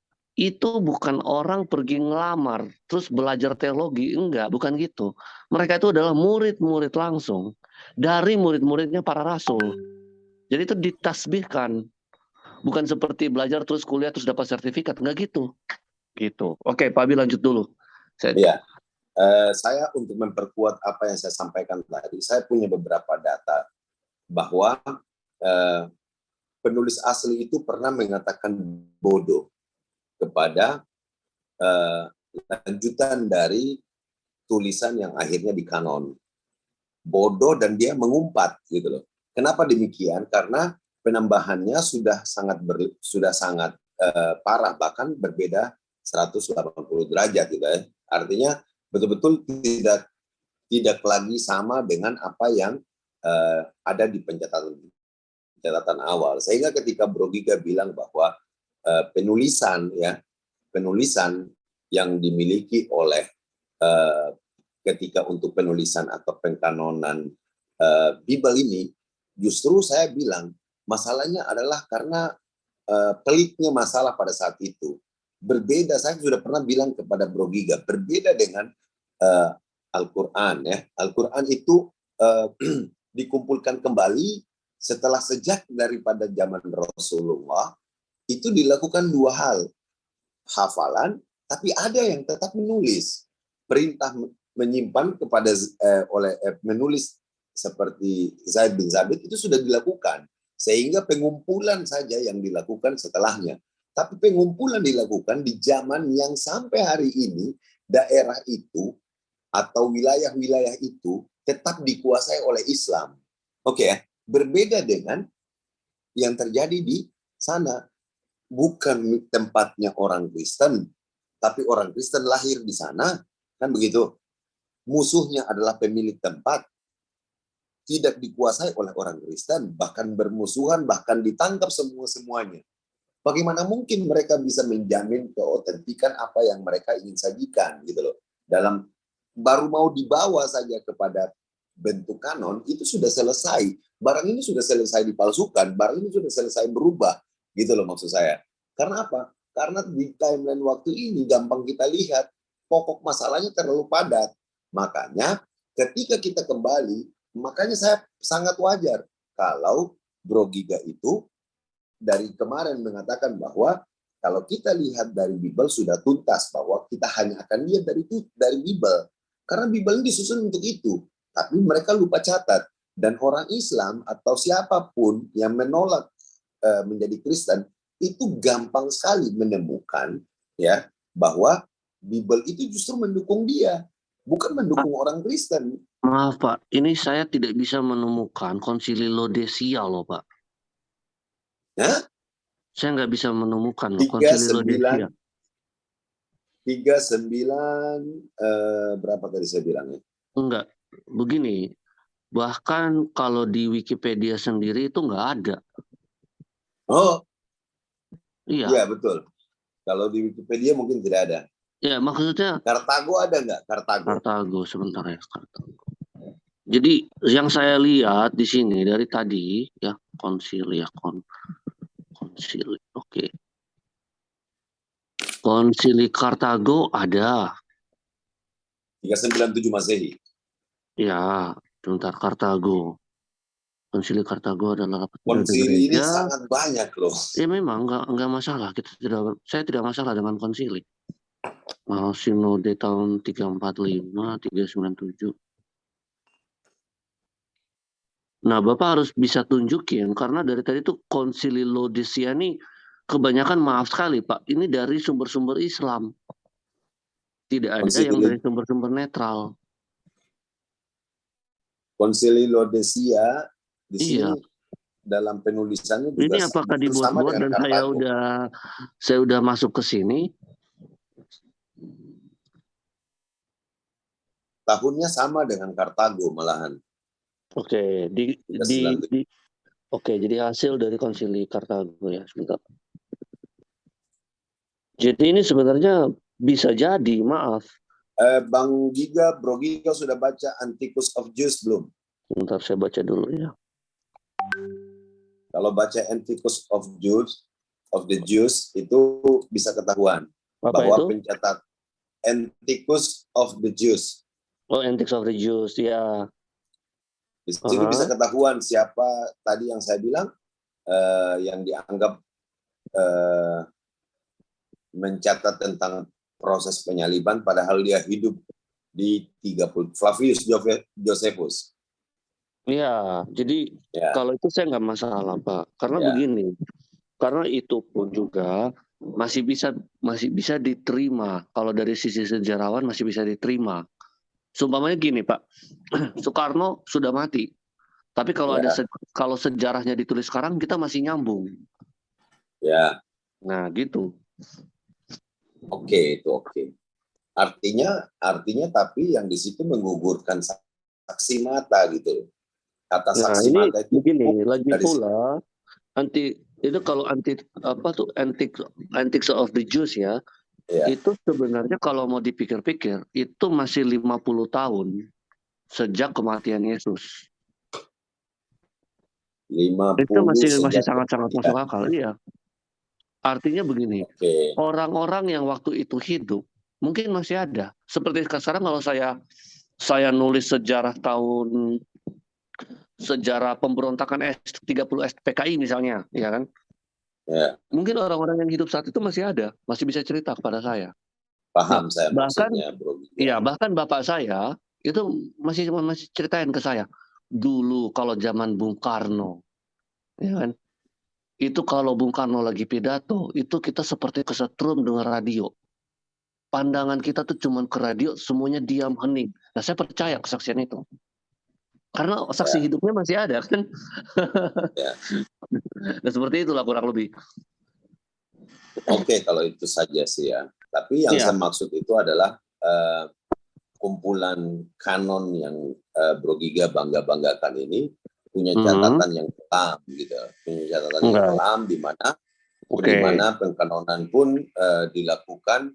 [SPEAKER 2] itu bukan orang pergi ngelamar terus belajar teologi, enggak, bukan gitu. Mereka itu adalah murid-murid langsung dari murid-muridnya para rasul. Jadi itu ditasbihkan. Bukan seperti belajar terus kuliah terus dapat sertifikat, enggak gitu. Gitu. Oke, Pak Abi lanjut dulu.
[SPEAKER 3] Saya untuk memperkuat apa yang saya sampaikan tadi, saya punya beberapa data bahwa penulis asli itu pernah mengatakan bodoh kepada lanjutan dari tulisan yang akhirnya dikanon. Bodoh dan dia mengumpat gitu loh. Kenapa demikian? Karena penambahannya sudah sangat parah, bahkan berbeda 180 derajat gitu ya. Artinya betul-betul tidak lagi sama dengan apa yang ada di pencatatan awal. Sehingga ketika Bro Giga bilang bahwa penulisan yang dimiliki oleh ketika untuk penulisan atau pengkanonan Bible ini, justru saya bilang masalahnya adalah karena peliknya masalah pada saat itu. Berbeda, saya sudah pernah bilang kepada Bro Giga, berbeda dengan Al-Quran ya. Al-Quran itu dikumpulkan kembali setelah sejak daripada zaman Rasulullah, itu dilakukan dua hal. Hafalan, tapi ada yang tetap menulis. Perintah menyimpan kepada oleh menulis seperti Zaid bin Zabit itu sudah dilakukan. Sehingga pengumpulan saja yang dilakukan setelahnya. Tapi pengumpulan dilakukan di zaman yang sampai hari ini daerah itu atau wilayah-wilayah itu tetap dikuasai oleh Islam. Oke, berbeda dengan yang terjadi di sana. Bukan tempatnya orang Kristen, tapi orang Kristen lahir di sana, kan begitu. Musuhnya adalah pemilik tempat. tidak dikuasai oleh orang Kristen, bahkan bermusuhan, bahkan ditangkap semuanya. Bagaimana mungkin mereka bisa menjamin keotentikan apa yang mereka ingin sajikan gitu loh. Dalam baru mau dibawa saja kepada bentuk kanon itu sudah selesai. Barang ini sudah selesai dipalsukan, barang ini sudah selesai berubah gitu loh maksud saya. Karena apa? Karena di timeline waktu ini gampang kita lihat pokok masalahnya terlalu padat. Makanya ketika kita kembali, makanya saya sangat wajar kalau Bro Giga itu dari kemarin mengatakan bahwa kalau kita lihat dari Bible sudah tuntas bahwa kita hanya akan lihat dari Bible. Karena Bible ini disusun untuk itu. Tapi mereka lupa catat. Dan orang Islam atau siapapun yang menolak menjadi Kristen itu gampang sekali menemukan ya bahwa Bible itu justru mendukung dia, bukan mendukung orang Kristen.
[SPEAKER 2] Maaf Pak, ini saya tidak bisa menemukan konsili Laodicea loh Pak.
[SPEAKER 3] Hah?
[SPEAKER 2] Saya nggak bisa menemukan loh konsili Laodicea.
[SPEAKER 3] 39 berapa tadi saya bilangnya?
[SPEAKER 2] Enggak, begini. Bahkan kalau di Wikipedia sendiri itu nggak ada.
[SPEAKER 3] Oh,
[SPEAKER 2] Iya.
[SPEAKER 3] iya betul. Kalau di Wikipedia mungkin tidak ada.
[SPEAKER 2] Ya maksudnya.
[SPEAKER 3] Kartago ada nggak?
[SPEAKER 2] Kartago sebentar ya Kartago. Jadi yang saya lihat di sini dari tadi ya konsili ya konsili. Oke. Konsili Kartago ada.
[SPEAKER 3] 397 Masehi.
[SPEAKER 2] Ya, sebentar Kartago. Konsili Kartago adalah
[SPEAKER 3] konsili ini sangat banyak loh.
[SPEAKER 2] Ya memang nggak masalah. Saya tidak masalah dengan konsili. Sinode tahun 345, 397. Nah, Bapak harus bisa tunjukin karena dari tadi tuh konsili Laodicea ini kebanyakan maaf sekali Pak. Ini dari sumber-sumber Islam. Tidak ada yang dari sumber-sumber netral.
[SPEAKER 3] Konsili Laodicea di sini dalam penulisannya juga
[SPEAKER 2] ini apakah dibuat-buat dan saya udah masuk ke sini.
[SPEAKER 3] Tahunnya sama dengan Kartago malahan.
[SPEAKER 2] Oke, jadi hasil dari konsili Kartago ya sebentar. Jadi ini sebenarnya bisa jadi, maaf.
[SPEAKER 3] Bang Giga, Bro Giga sudah baca Antiquus of Jews belum?
[SPEAKER 2] Bentar saya baca dulu ya.
[SPEAKER 3] Kalau baca Antiquus of the Jews itu bisa ketahuan bahwa pencatat Antiquus of the Jews.
[SPEAKER 2] Oh, Antiquus of the Jews ya.
[SPEAKER 3] Di sini bisa ketahuan siapa tadi yang saya bilang yang dianggap mencatat tentang proses penyaliban padahal dia hidup di 30 Flavius Josephus.
[SPEAKER 2] Iya, jadi kalau itu saya nggak masalah Pak, karena begini, karena itu pun juga masih bisa diterima kalau dari sisi sejarawan masih bisa diterima. Sumpamanya gini Pak, Soekarno sudah mati, tapi kalau kalau sejarahnya ditulis sekarang kita masih nyambung.
[SPEAKER 3] Ya.
[SPEAKER 2] Nah gitu.
[SPEAKER 3] Oke. Artinya tapi yang di situ menggugurkan saksi mata gitu. Kata saksi mata itu
[SPEAKER 2] begini, lagi pula kalau Antiques of the Jews ya. Itu sebenarnya kalau mau dipikir-pikir itu masih 50 tahun sejak kematian Yesus.
[SPEAKER 3] 50
[SPEAKER 2] itu masih sangat-sangat masuk akal, iya. Artinya begini, orang-orang yang waktu itu hidup mungkin masih ada. Seperti sekarang kalau saya nulis sejarah pemberontakan 30 SPKI misalnya, ya kan? Ya. Mungkin orang-orang yang hidup saat itu masih ada, masih bisa cerita kepada saya.
[SPEAKER 3] Paham saya maksudnya, Bro.
[SPEAKER 2] Iya, bahkan bapak saya itu masih ceritain ke saya. Dulu kalau zaman Bung Karno, ya kan? Itu kalau Bung Karno lagi pidato, itu kita seperti kesetrum dengan radio. Pandangan kita tuh cuma ke radio, semuanya diam hening. Nah, saya percaya kesaksian itu. Karena saksi hidupnya masih ada, kan? Nah, seperti itulah kurang lebih.
[SPEAKER 3] Oke, kalau itu saja sih ya. Tapi yang saya maksud itu adalah kumpulan kanon yang Bro Giga bangga-banggakan ini punya catatan yang kelam gitu, punya catatan yang kelam di mana pengkanonan pun dilakukan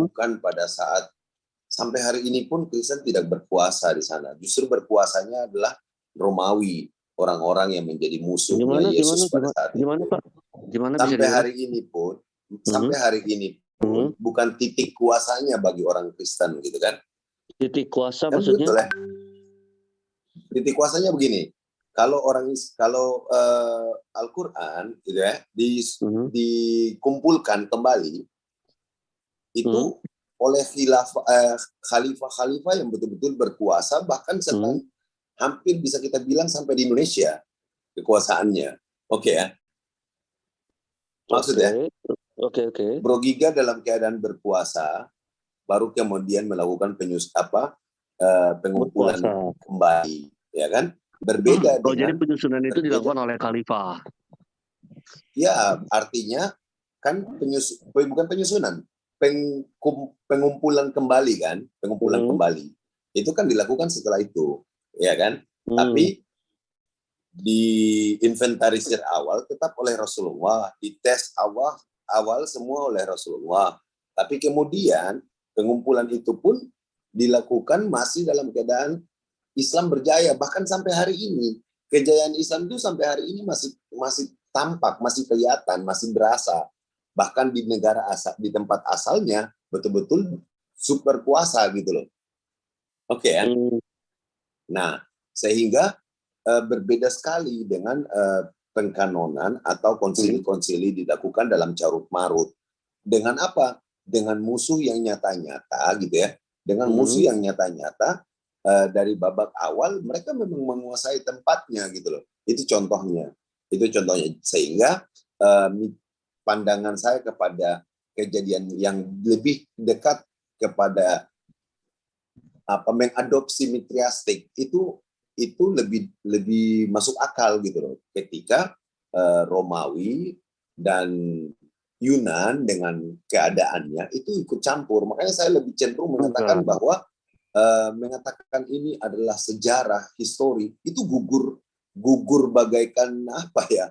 [SPEAKER 3] bukan pada saat sampai hari ini pun Kristen tidak berpuasa di sana. Justru berpuasanya adalah Romawi, orang-orang yang menjadi musuhnya Yesus pada saat itu.
[SPEAKER 2] Pak? Gimana
[SPEAKER 3] sampai hari ini pun, bukan titik kuasanya bagi orang Kristen gitu kan?
[SPEAKER 2] Titik kuasa
[SPEAKER 3] Kan
[SPEAKER 2] maksudnya?
[SPEAKER 3] betul ya. Titik kuasanya begini. Kalau Al-Qur'an gitu ya, dikumpulkan kembali itu oleh khalifah-khalifah yang betul-betul berkuasa, bahkan hampir bisa kita bilang sampai di Indonesia kekuasaannya. Oke ya. Maksudnya, Bro Giga dalam keadaan berpuasa, baru kemudian melakukan pengumpulan kembali, ya kan? Berbeda dengan.
[SPEAKER 2] Jadi penyusunan itu dilakukan oleh khalifah.
[SPEAKER 3] Ya, artinya kan bukan penyusunan, pengumpulan kembali kan, kembali. Itu kan dilakukan setelah itu, ya kan? Tapi diinventarisir awal tetap oleh Rasulullah, dites awal semua oleh Rasulullah. Tapi kemudian pengumpulan itu pun dilakukan masih dalam keadaan Islam berjaya, bahkan sampai hari ini. Kejayaan Islam itu sampai hari ini masih tampak, masih kelihatan, masih berasa. Bahkan di negara di tempat asalnya betul-betul super kuasa gitu loh. Oke ya. Nah, sehingga berbeda sekali dengan pengkanonan atau konsili-konsili dilakukan dalam carut marut. Dengan apa? Dengan musuh yang nyata-nyata gitu ya. Dengan musuh yang nyata-nyata dari babak awal mereka memang menguasai tempatnya gitu loh. Itu contohnya. Sehingga pandangan saya kepada kejadian yang lebih dekat kepada mengadopsi mitriastik itu lebih masuk akal gitu loh. Ketika Romawi dan Yunan dengan keadaannya itu ikut campur. Makanya saya lebih cenderung mengatakan bahwa mengatakan ini adalah sejarah, histori, itu gugur bagaikan apa ya?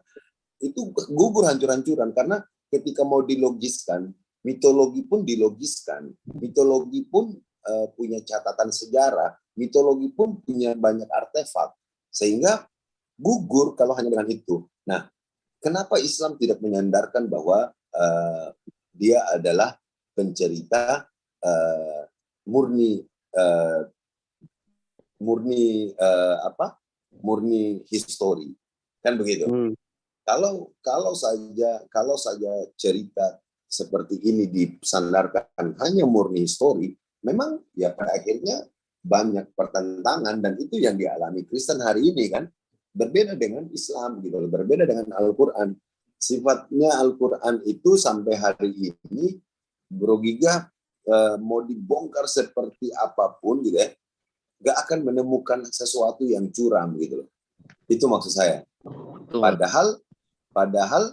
[SPEAKER 3] Itu gugur hancur-hancuran karena ketika mau dilogiskan, mitologi pun dilogiskan, mitologi pun punya catatan sejarah, mitologi pun punya banyak artefak, sehingga gugur kalau hanya dengan itu. Nah, kenapa Islam tidak menyandarkan bahwa dia adalah pencerita murni histori, kan begitu? Kalau saja cerita seperti ini disandarkan hanya murni histori, memang ya pada akhirnya banyak pertentangan, dan itu yang dialami Kristen hari ini kan. Berbeda dengan Islam gitu loh, berbeda dengan Al-Qur'an. Sifatnya Al-Qur'an itu sampai hari ini Bro Giga mau dibongkar seperti apapun gitu ya, nggak akan menemukan sesuatu yang curam gitu loh. Itu maksud saya. Padahal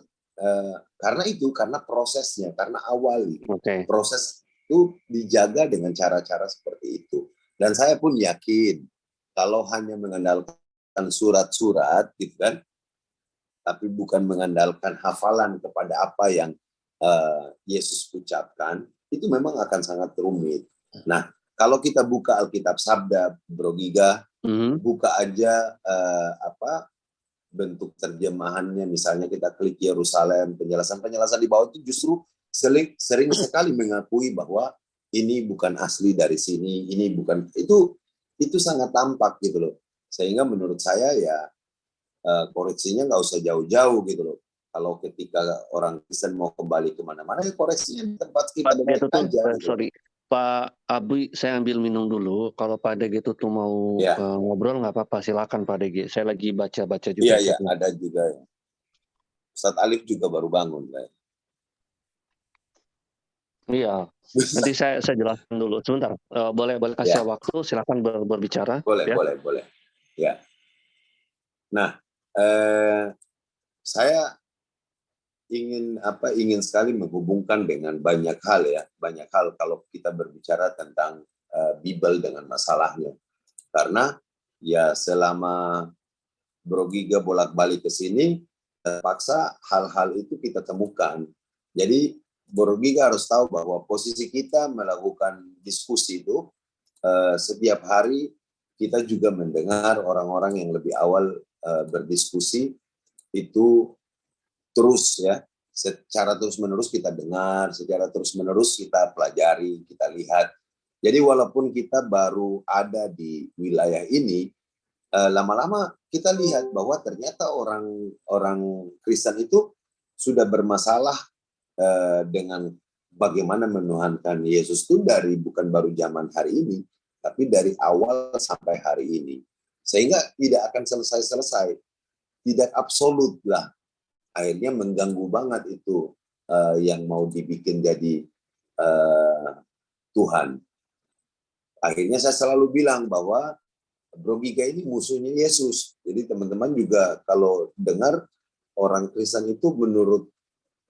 [SPEAKER 3] karena prosesnya, karena awali proses itu dijaga dengan cara-cara seperti itu. Dan saya pun yakin kalau hanya mengandalkan surat-surat gitu kan, tapi bukan mengandalkan hafalan kepada apa yang Yesus ucapkan, itu memang akan sangat rumit. Nah, kalau kita buka Alkitab Sabda, Bro Giga, buka aja bentuk terjemahannya, misalnya kita klik Yerusalem, penjelasan di bawah itu justru sering sekali mengakui bahwa ini bukan asli dari sini, ini bukan, itu sangat tampak gitu loh. Sehingga menurut saya ya koreksinya nggak usah jauh-jauh gitu loh. Kalau ketika orang Kristen mau kembali kemana-mana, ya koreksinya di tempat kita baik aja.
[SPEAKER 2] Sorry, Pak Abi, saya ambil minum dulu. Kalau Pak Dege itu tuh mau ngobrol nggak apa-apa, silakan Pak Dege. Saya lagi baca-baca juga.
[SPEAKER 3] Iya, ada juga. Ustadz Alif juga baru bangun.
[SPEAKER 2] Iya, nanti saya jelaskan dulu. Sebentar, boleh kasih waktu, silakan berbicara.
[SPEAKER 3] Boleh. Ya. Nah, saya ingin sekali menghubungkan dengan banyak hal kalau kita berbicara tentang Bible dengan masalahnya. Karena ya selama Bro Giga bolak-balik ke sini, terpaksa hal-hal itu kita temukan. Jadi Bro Giga harus tahu bahwa posisi kita melakukan diskusi itu setiap hari kita juga mendengar orang-orang yang lebih awal berdiskusi itu terus ya, secara terus-menerus kita dengar, secara terus-menerus kita pelajari, kita lihat. Jadi walaupun kita baru ada di wilayah ini, lama-lama kita lihat bahwa ternyata orang Kristen itu sudah bermasalah dengan bagaimana menuhankan Yesus itu bukan baru zaman hari ini, tapi dari awal sampai hari ini. Sehingga tidak akan selesai-selesai, tidak absolut lah. Akhirnya mengganggu banget itu yang mau dibikin jadi Tuhan. Akhirnya saya selalu bilang bahwa Bro Giga ini musuhnya Yesus. Jadi teman-teman juga kalau dengar orang Kristen itu menurut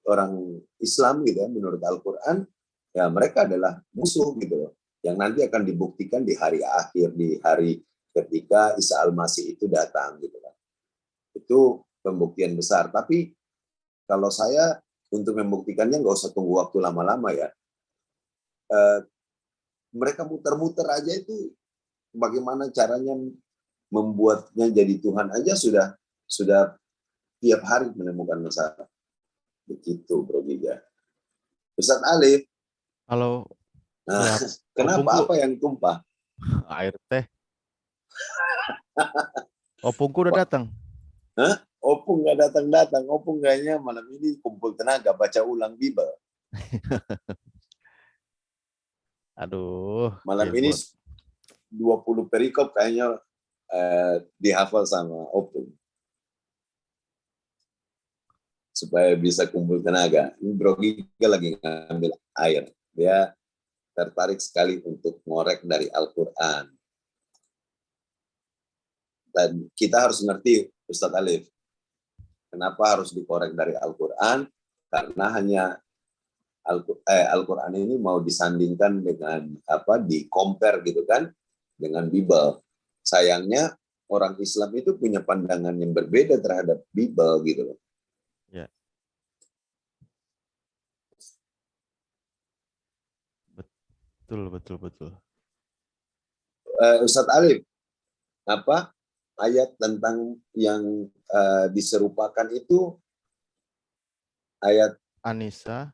[SPEAKER 3] orang Islam gitu ya, menurut Al-Quran, ya mereka adalah musuh gitu loh. Yang nanti akan dibuktikan di hari akhir, di hari ketika Isa Al-Masih itu datang gitu kan. Itu pembuktian besar. Tapi kalau saya untuk membuktikannya nggak usah tunggu waktu lama-lama ya. Mereka muter-muter aja itu bagaimana caranya membuatnya jadi Tuhan aja sudah tiap hari menemukan masalah. Begitu Bro Giga. Ustadz Alif.
[SPEAKER 4] Halo.
[SPEAKER 3] Nah,
[SPEAKER 4] Ya,
[SPEAKER 3] kenapa? Apa yang tumpah?
[SPEAKER 4] Air teh. Opungku udah datang.
[SPEAKER 3] Hah? Opung nggak datang-datang. Opung kayaknya malam ini kumpul tenaga baca ulang Bible.
[SPEAKER 4] Aduh.
[SPEAKER 3] Malam ini 20 perikop kayaknya dihafal sama Opung. Supaya bisa kumpul tenaga. Ini Bro Giga lagi ngambil air. Dia tertarik sekali untuk ngorek dari Al-Quran. Dan kita harus ngerti, Ustadz Alif, kenapa harus dikorek dari Al-Quran? Karena hanya Al-Quran ini mau disandingkan dengan di-compare gitu kan, dengan Bible. Sayangnya orang Islam itu punya pandangan yang berbeda terhadap Bible gitu loh.
[SPEAKER 4] Ya. Betul.
[SPEAKER 3] Ustadz Alif, ayat tentang yang diserupakan itu ayat
[SPEAKER 4] Anisa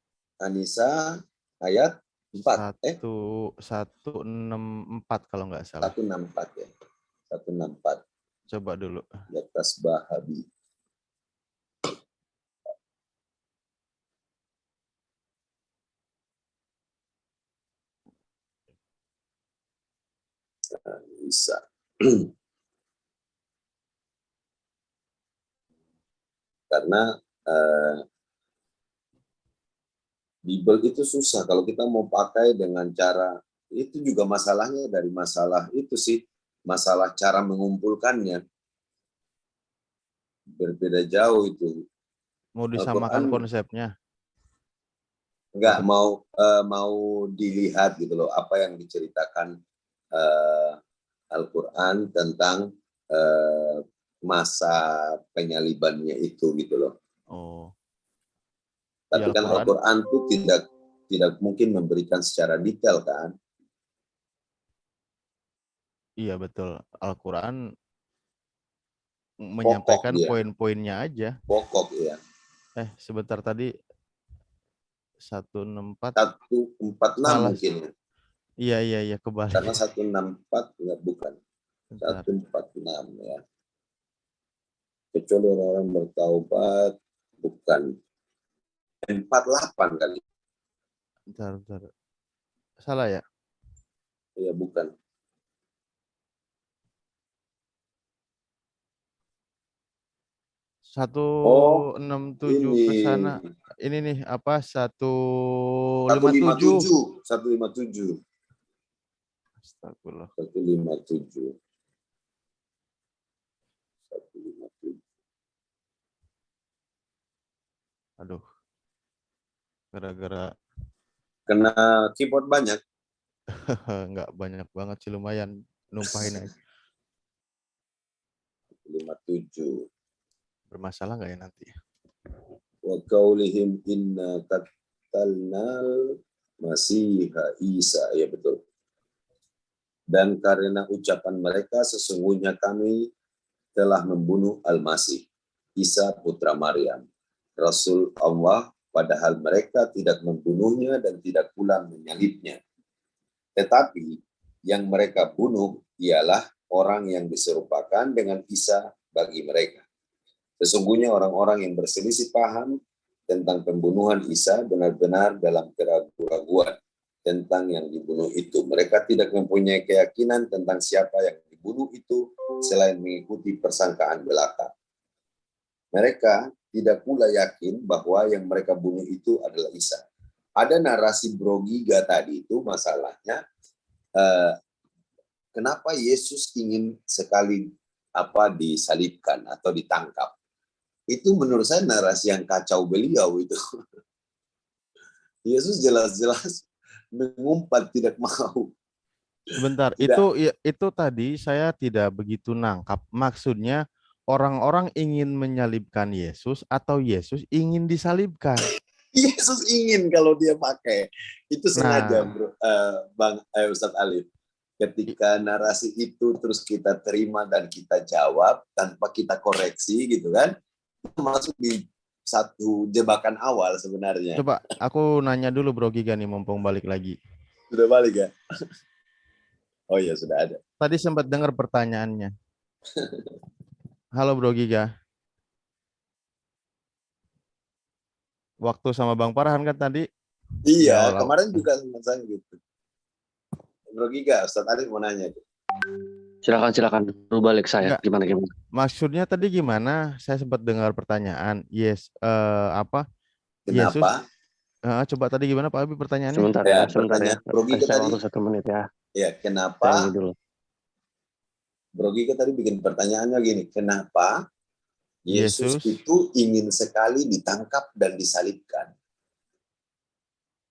[SPEAKER 3] ayat 4
[SPEAKER 4] 164 kalau nggak salah.
[SPEAKER 3] 164 ya. 164.
[SPEAKER 4] Coba dulu.
[SPEAKER 3] Di atas Bahabi. Bisa. Karena Bible itu susah kalau kita mau pakai dengan cara itu juga masalahnya dari masalah itu sih, masalah cara mengumpulkannya berbeda jauh itu.
[SPEAKER 4] Mau disamakan konsepnya?
[SPEAKER 3] Enggak, mau dilihat gitu loh apa yang diceritakan Al-Quran tentang masa penyalibannya itu gitu loh.
[SPEAKER 4] Oh.
[SPEAKER 3] Tapi kan Al-Quran itu tidak mungkin memberikan secara detail kan.
[SPEAKER 4] Iya betul. Al-Quran menyampaikan poin-poinnya aja.
[SPEAKER 3] Pokok ya.
[SPEAKER 4] Sebentar tadi 164
[SPEAKER 3] 146 mungkin ya.
[SPEAKER 4] Iya kebalik.
[SPEAKER 3] Karena 164 enggak bukan. 146 ya. Kecuali orang bertaubat bukan 48 kali.
[SPEAKER 4] Bentar. Salah ya?
[SPEAKER 3] Iya bukan.
[SPEAKER 4] Satu 67 ke sana. Ini nih 157.
[SPEAKER 3] 157.
[SPEAKER 4] Astagfirullah.
[SPEAKER 3] 157.
[SPEAKER 4] Aduh. Gara-gara
[SPEAKER 3] kena keyboard banyak.
[SPEAKER 4] Nggak banyak banget sih, lumayan numpahin aja.
[SPEAKER 3] 57.
[SPEAKER 4] Bermasalah nggak ya nanti?
[SPEAKER 3] Wa qaulihim inna qatalnal masiha Isa. Ya betul. Dan karena ucapan mereka sesungguhnya kami telah membunuh Al-Masih, Isa putra Maryam, Rasul Allah, padahal mereka tidak membunuhnya dan tidak pula menyalibnya. Tetapi yang mereka bunuh ialah orang yang diserupakan dengan Isa bagi mereka. Sesungguhnya orang-orang yang berselisih paham tentang pembunuhan Isa benar-benar dalam keraguan tentang yang dibunuh itu. Mereka tidak mempunyai keyakinan tentang siapa yang dibunuh itu selain mengikuti persangkaan belaka. Mereka tidak pula yakin bahwa yang mereka bunuh itu adalah Isa. Ada narasi Brogiga tadi itu masalahnya, kenapa Yesus ingin sekali disalibkan atau ditangkap. Itu menurut saya narasi yang kacau beliau itu. Yesus jelas-jelas mengumpat tidak mau.
[SPEAKER 4] Sebentar,
[SPEAKER 3] Tidak.
[SPEAKER 4] itu tadi saya tidak begitu nangkap. Maksudnya orang-orang ingin menyalibkan Yesus atau Yesus ingin disalibkan?
[SPEAKER 3] Yesus ingin kalau dia pakai. Itu sengaja,
[SPEAKER 4] Nah,
[SPEAKER 3] Bang Ustadz Alif. Ketika narasi itu terus kita terima dan kita jawab tanpa kita koreksi gitu kan, itu masuk di satu jebakan awal sebenarnya.
[SPEAKER 4] coba aku nanya dulu Bro Giga nih, mumpung balik lagi.
[SPEAKER 3] Sudah balik ya? Oh iya, sudah ada.
[SPEAKER 4] Tadi sempat dengar pertanyaannya. Halo Bro Giga. Waktu sama Bang Farhan kan tadi di
[SPEAKER 3] Iya,
[SPEAKER 4] awal-awal.
[SPEAKER 3] kemarin juga sama saya gitu. Bro Giga, Ustadz Alif mau nanya.
[SPEAKER 2] Silakan lu balik saya.
[SPEAKER 4] Enggak,
[SPEAKER 2] Gimana?
[SPEAKER 4] maksudnya tadi gimana? Saya sempat dengar pertanyaan. Yesus.
[SPEAKER 3] Kenapa?
[SPEAKER 4] Coba tadi gimana Pak Abi pertanyaannya?
[SPEAKER 2] Sebentar
[SPEAKER 3] Ya,
[SPEAKER 2] ya.
[SPEAKER 3] pertanyaan Bro
[SPEAKER 2] Kasih
[SPEAKER 3] Giga
[SPEAKER 2] saya
[SPEAKER 3] tadi.
[SPEAKER 2] waktu 1 menit ya.
[SPEAKER 3] Ya,
[SPEAKER 2] Saya
[SPEAKER 3] kenapa?
[SPEAKER 2] ini dulu.
[SPEAKER 3] Bro Giga tadi bikin pertanyaannya gini, kenapa Yesus itu ingin sekali ditangkap dan disalibkan?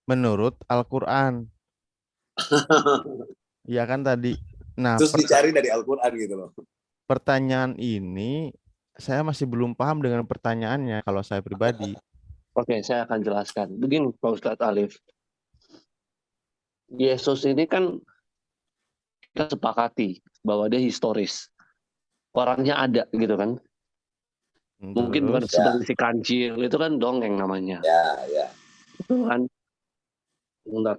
[SPEAKER 4] Menurut Al-Quran. Iya kan tadi. Nah,
[SPEAKER 3] Terus dicari dari Al-Quran gitu loh.
[SPEAKER 4] pertanyaan ini saya masih belum paham dengan pertanyaannya kalau saya pribadi.
[SPEAKER 2] Oke, saya akan jelaskan. Begini Pak Ustadz Alif. Yesus ini kan kita sepakati bahwa dia historis. Orangnya ada gitu kan. Mungkin bukan
[SPEAKER 4] Terus,
[SPEAKER 2] seperti si kancil, itu kan dongeng namanya.
[SPEAKER 3] Ya.
[SPEAKER 2] Itu kan. Bentar.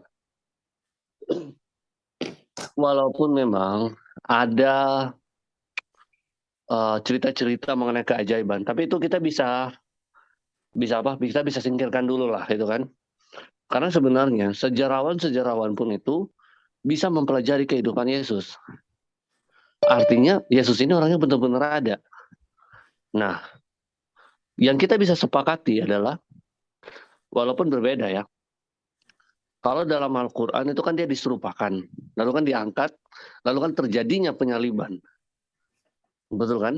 [SPEAKER 2] Walaupun memang ada cerita-cerita mengenai keajaiban, tapi itu kita bisa Kita bisa singkirkan dulu lah, itu kan. Karena sebenarnya sejarawan pun itu bisa mempelajari kehidupan Yesus. Artinya Yesus ini orangnya benar-benar ada. Nah, yang kita bisa sepakati adalah walaupun berbeda ya. Kalau dalam Al-Quran itu kan dia diserupakan, lalu kan diangkat, lalu kan terjadinya penyaliban. Betul kan?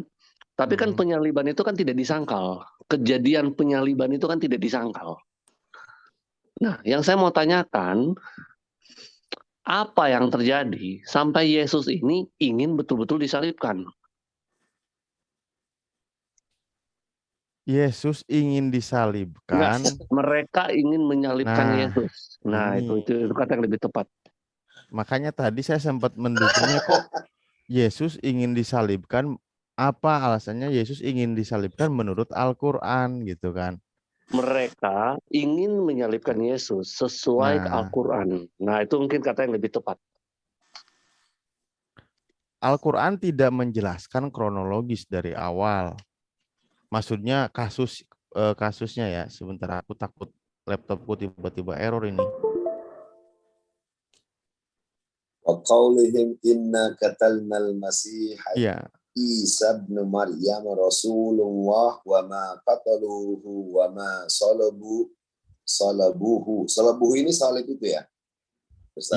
[SPEAKER 2] Tapi kan penyaliban itu kan tidak disangkal. Kejadian penyaliban itu kan tidak disangkal. Nah, yang saya mau tanyakan, apa yang terjadi sampai Yesus ini ingin betul-betul disalibkan?
[SPEAKER 4] Yesus ingin disalibkan.
[SPEAKER 2] Mereka ingin menyalibkan Yesus. Nah,
[SPEAKER 4] ini.
[SPEAKER 2] itu kata yang lebih tepat.
[SPEAKER 4] Makanya tadi saya sempat mendukungnya, kok Yesus ingin disalibkan. Apa alasannya Yesus ingin disalibkan menurut Al-Quran gitu kan?
[SPEAKER 2] Mereka ingin menyalibkan Yesus sesuai Al-Quran. Nah, itu mungkin kata yang lebih tepat.
[SPEAKER 4] Al-Quran tidak menjelaskan kronologis dari awal. Maksudnya kasusnya ya. Sebentar, aku takut laptopku tiba-tiba error ini.
[SPEAKER 3] Wa qaulihim inna qatalnal masih Isa ibn Maryam Rasulullah wa ma qataluhu wa ma salabuhu. Salabuhu ini salib itu ya?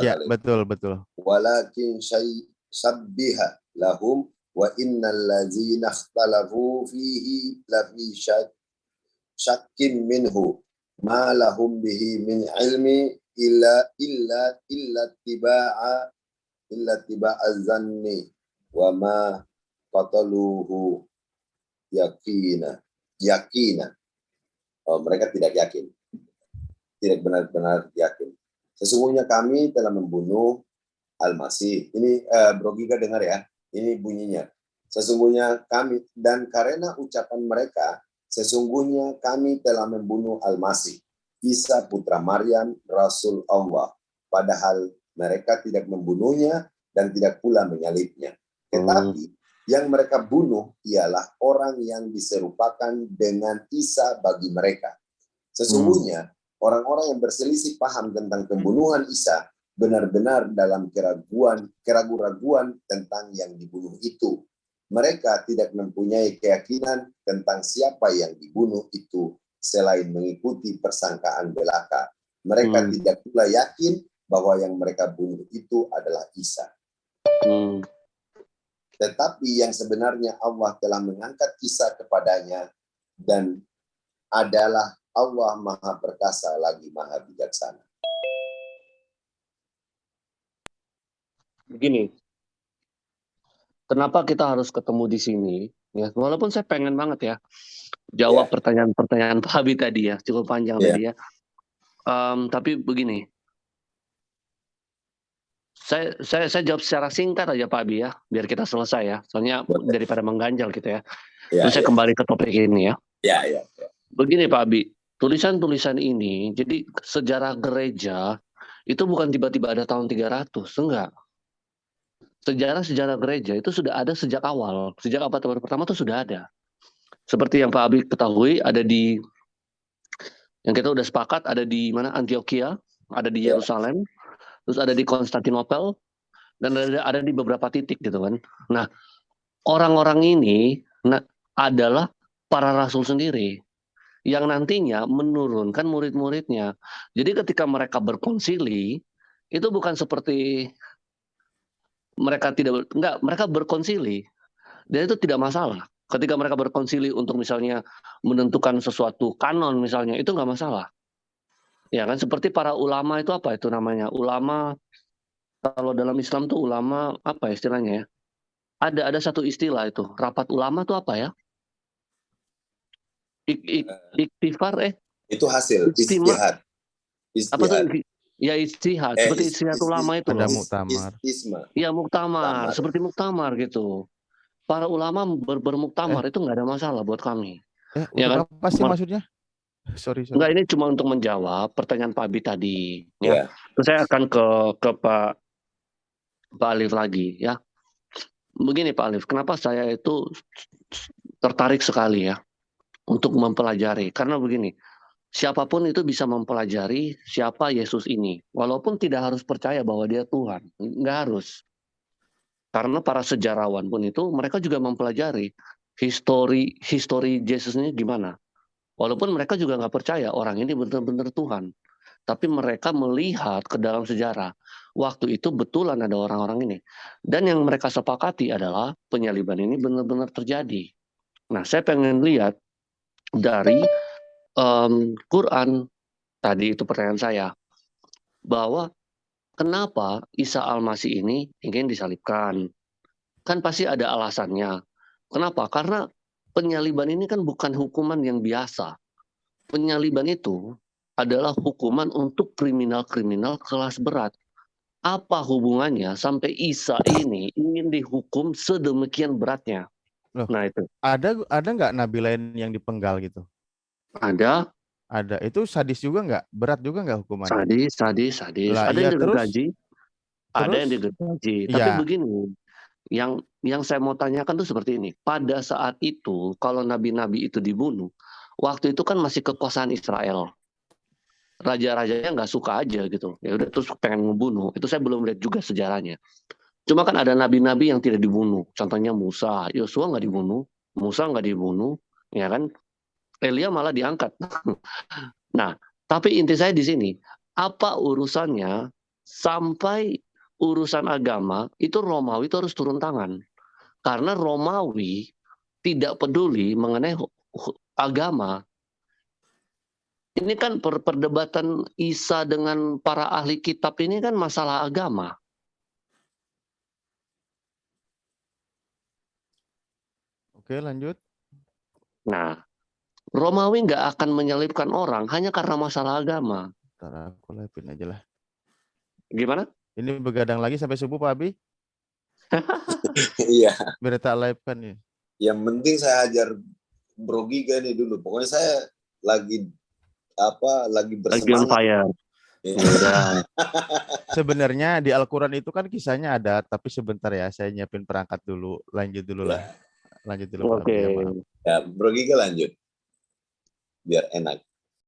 [SPEAKER 4] Iya, betul.
[SPEAKER 3] Walakin syabbiha lahum wa innal ladzina ikhtalafu fihi lafi syakkin minhu ma lahum bihi min ilmi illa tiba'a zanni wa ma qataluhu yakina. Oh, mereka tidak yakin, tidak benar-benar yakin. Sesungguhnya kami telah membunuh Al-Masih. Ini Bro Giga dengar ya, ini bunyinya. Sesungguhnya kami, dan karena ucapan mereka, sesungguhnya kami telah membunuh Al-Masih, Isa putra Maryam, Rasul Allah. Padahal mereka tidak membunuhnya dan tidak pula menyalibnya. Tetapi yang mereka bunuh ialah orang yang diserupakan dengan Isa bagi mereka. Sesungguhnya orang-orang yang berselisih paham tentang pembunuhan Isa benar-benar dalam keraguan-raguan tentang yang dibunuh itu. Mereka tidak mempunyai keyakinan tentang siapa yang dibunuh itu selain mengikuti persangkaan belaka. Mereka tidak pula yakin bahwa yang mereka bunuh itu adalah Isa. Tetapi yang sebenarnya Allah telah mengangkat Isa kepadanya dan adalah Allah Maha Perkasa lagi Maha Bijaksana.
[SPEAKER 2] Begini, kenapa kita harus ketemu di sini? Ya, walaupun saya pengen banget ya jawab pertanyaan-pertanyaan Pak Habib tadi ya, cukup panjang tadi ya. Tapi begini, saya jawab secara singkat aja Pak Habib ya, biar kita selesai ya. Soalnya daripada mengganjal gitu ya. Terus saya kembali ke topik ini ya. Begini Pak Habib, tulisan-tulisan ini, jadi sejarah gereja itu bukan tiba-tiba ada tahun 300, enggak. Sejarah gereja itu sudah ada sejak awal. Sejak abad pertama itu sudah ada. Seperti yang Pak Habib ketahui, ada di, yang kita udah sepakat, ada di mana? Antioquia, ada di Yerusalem, terus ada di Konstantinopel, dan ada di beberapa titik gitu kan. Nah, orang-orang ini adalah para rasul sendiri yang nantinya menurunkan murid-muridnya. Jadi ketika mereka berkonsili, itu bukan seperti mereka mereka berkonsili, dan itu tidak masalah. Ketika mereka berkonsili untuk misalnya menentukan sesuatu kanon misalnya, itu nggak masalah. Ya kan, seperti para ulama itu apa itu namanya? Ulama, kalau dalam Islam tuh ulama apa istilahnya ya? Ada satu istilah itu, rapat ulama tuh apa ya? Iktifar
[SPEAKER 3] Itu hasil istihad.
[SPEAKER 2] Apa tuh? Ya istihad, seperti istihad ulama itu
[SPEAKER 4] ada
[SPEAKER 2] loh.
[SPEAKER 4] muktamar.
[SPEAKER 2] Iya muktamar, seperti muktamar gitu. Para ulama bermuktamar itu nggak ada masalah buat kami.
[SPEAKER 4] Untuk
[SPEAKER 2] kan?
[SPEAKER 4] apa sih maksudnya? Sorry.
[SPEAKER 2] Enggak, ini cuma untuk menjawab pertanyaan Pak Abi tadi. Ya. Terus saya akan ke Pak Alif lagi ya. Begini Pak Alif, kenapa saya itu tertarik sekali ya untuk mempelajari? Karena begini, siapapun itu bisa mempelajari siapa Yesus ini. Walaupun tidak harus percaya bahwa dia Tuhan. Nggak harus. Karena para sejarawan pun itu, mereka juga mempelajari histori Yesus ini gimana. Walaupun mereka juga nggak percaya orang ini benar-benar Tuhan. Tapi mereka melihat ke dalam sejarah. Waktu itu betulan ada orang-orang ini. Dan yang mereka sepakati adalah penyaliban ini benar-benar terjadi. Nah, saya pengen lihat dari Quran, tadi itu pertanyaan saya, bahwa kenapa Isa Al-Masih ini ingin disalibkan? Kan pasti ada alasannya. Kenapa? Karena penyaliban ini kan bukan hukuman yang biasa. Penyaliban itu adalah hukuman untuk kriminal-kriminal kelas berat. Apa hubungannya sampai Isa ini ingin dihukum sedemikian beratnya?
[SPEAKER 4] Loh,
[SPEAKER 2] nah itu.
[SPEAKER 4] Ada nggak nabi lain yang dipenggal gitu?
[SPEAKER 2] Ada.
[SPEAKER 4] Ada. Itu sadis juga nggak? Berat juga nggak hukumannya?
[SPEAKER 2] Sadis.
[SPEAKER 4] Lah,
[SPEAKER 2] ada yang digergaji. Ada yang digergaji. Tapi
[SPEAKER 4] Ya.
[SPEAKER 2] begini, yang saya mau tanyakan tuh seperti ini. Pada saat itu, kalau nabi-nabi itu dibunuh, waktu itu kan masih kekuasaan Israel. Raja-rajanya nggak suka aja gitu. Ya udah terus pengen ngebunuh. Itu saya belum lihat juga sejarahnya. Cuma kan ada nabi-nabi yang tidak dibunuh. Contohnya Musa, Yosua nggak dibunuh, Musa nggak dibunuh, ya kan? Elia malah diangkat. Nah, tapi inti saya di sini, apa urusannya sampai urusan agama itu Romawi itu harus turun tangan. Karena Romawi tidak peduli mengenai agama. Ini kan perdebatan Isa dengan para ahli kitab ini kan masalah agama.
[SPEAKER 4] Oke, lanjut.
[SPEAKER 2] Nah, Romawi nggak akan menyelibkan orang hanya karena masalah agama.
[SPEAKER 4] Ntar aku live-in aja lah.
[SPEAKER 2] Gimana?
[SPEAKER 4] Ini begadang lagi sampai subuh Pak Abi.
[SPEAKER 3] Iya,
[SPEAKER 4] Biar tak live kan ya.
[SPEAKER 3] yang penting saya hajar Bro Giga nih dulu. Pokoknya saya lagi
[SPEAKER 2] Lagi on
[SPEAKER 3] bersemangat.
[SPEAKER 2] fire.
[SPEAKER 3] Ya.
[SPEAKER 2] Udah.
[SPEAKER 4] Sebenarnya di Al-Quran itu kan kisahnya ada, tapi sebentar ya, saya nyiapin perangkat dulu. Lanjut dulu lah. Lanjut dulu Pak Abi.
[SPEAKER 2] Oke.
[SPEAKER 4] Ya, maaf.
[SPEAKER 3] Ya, Bro Giga lanjut. Biar enak.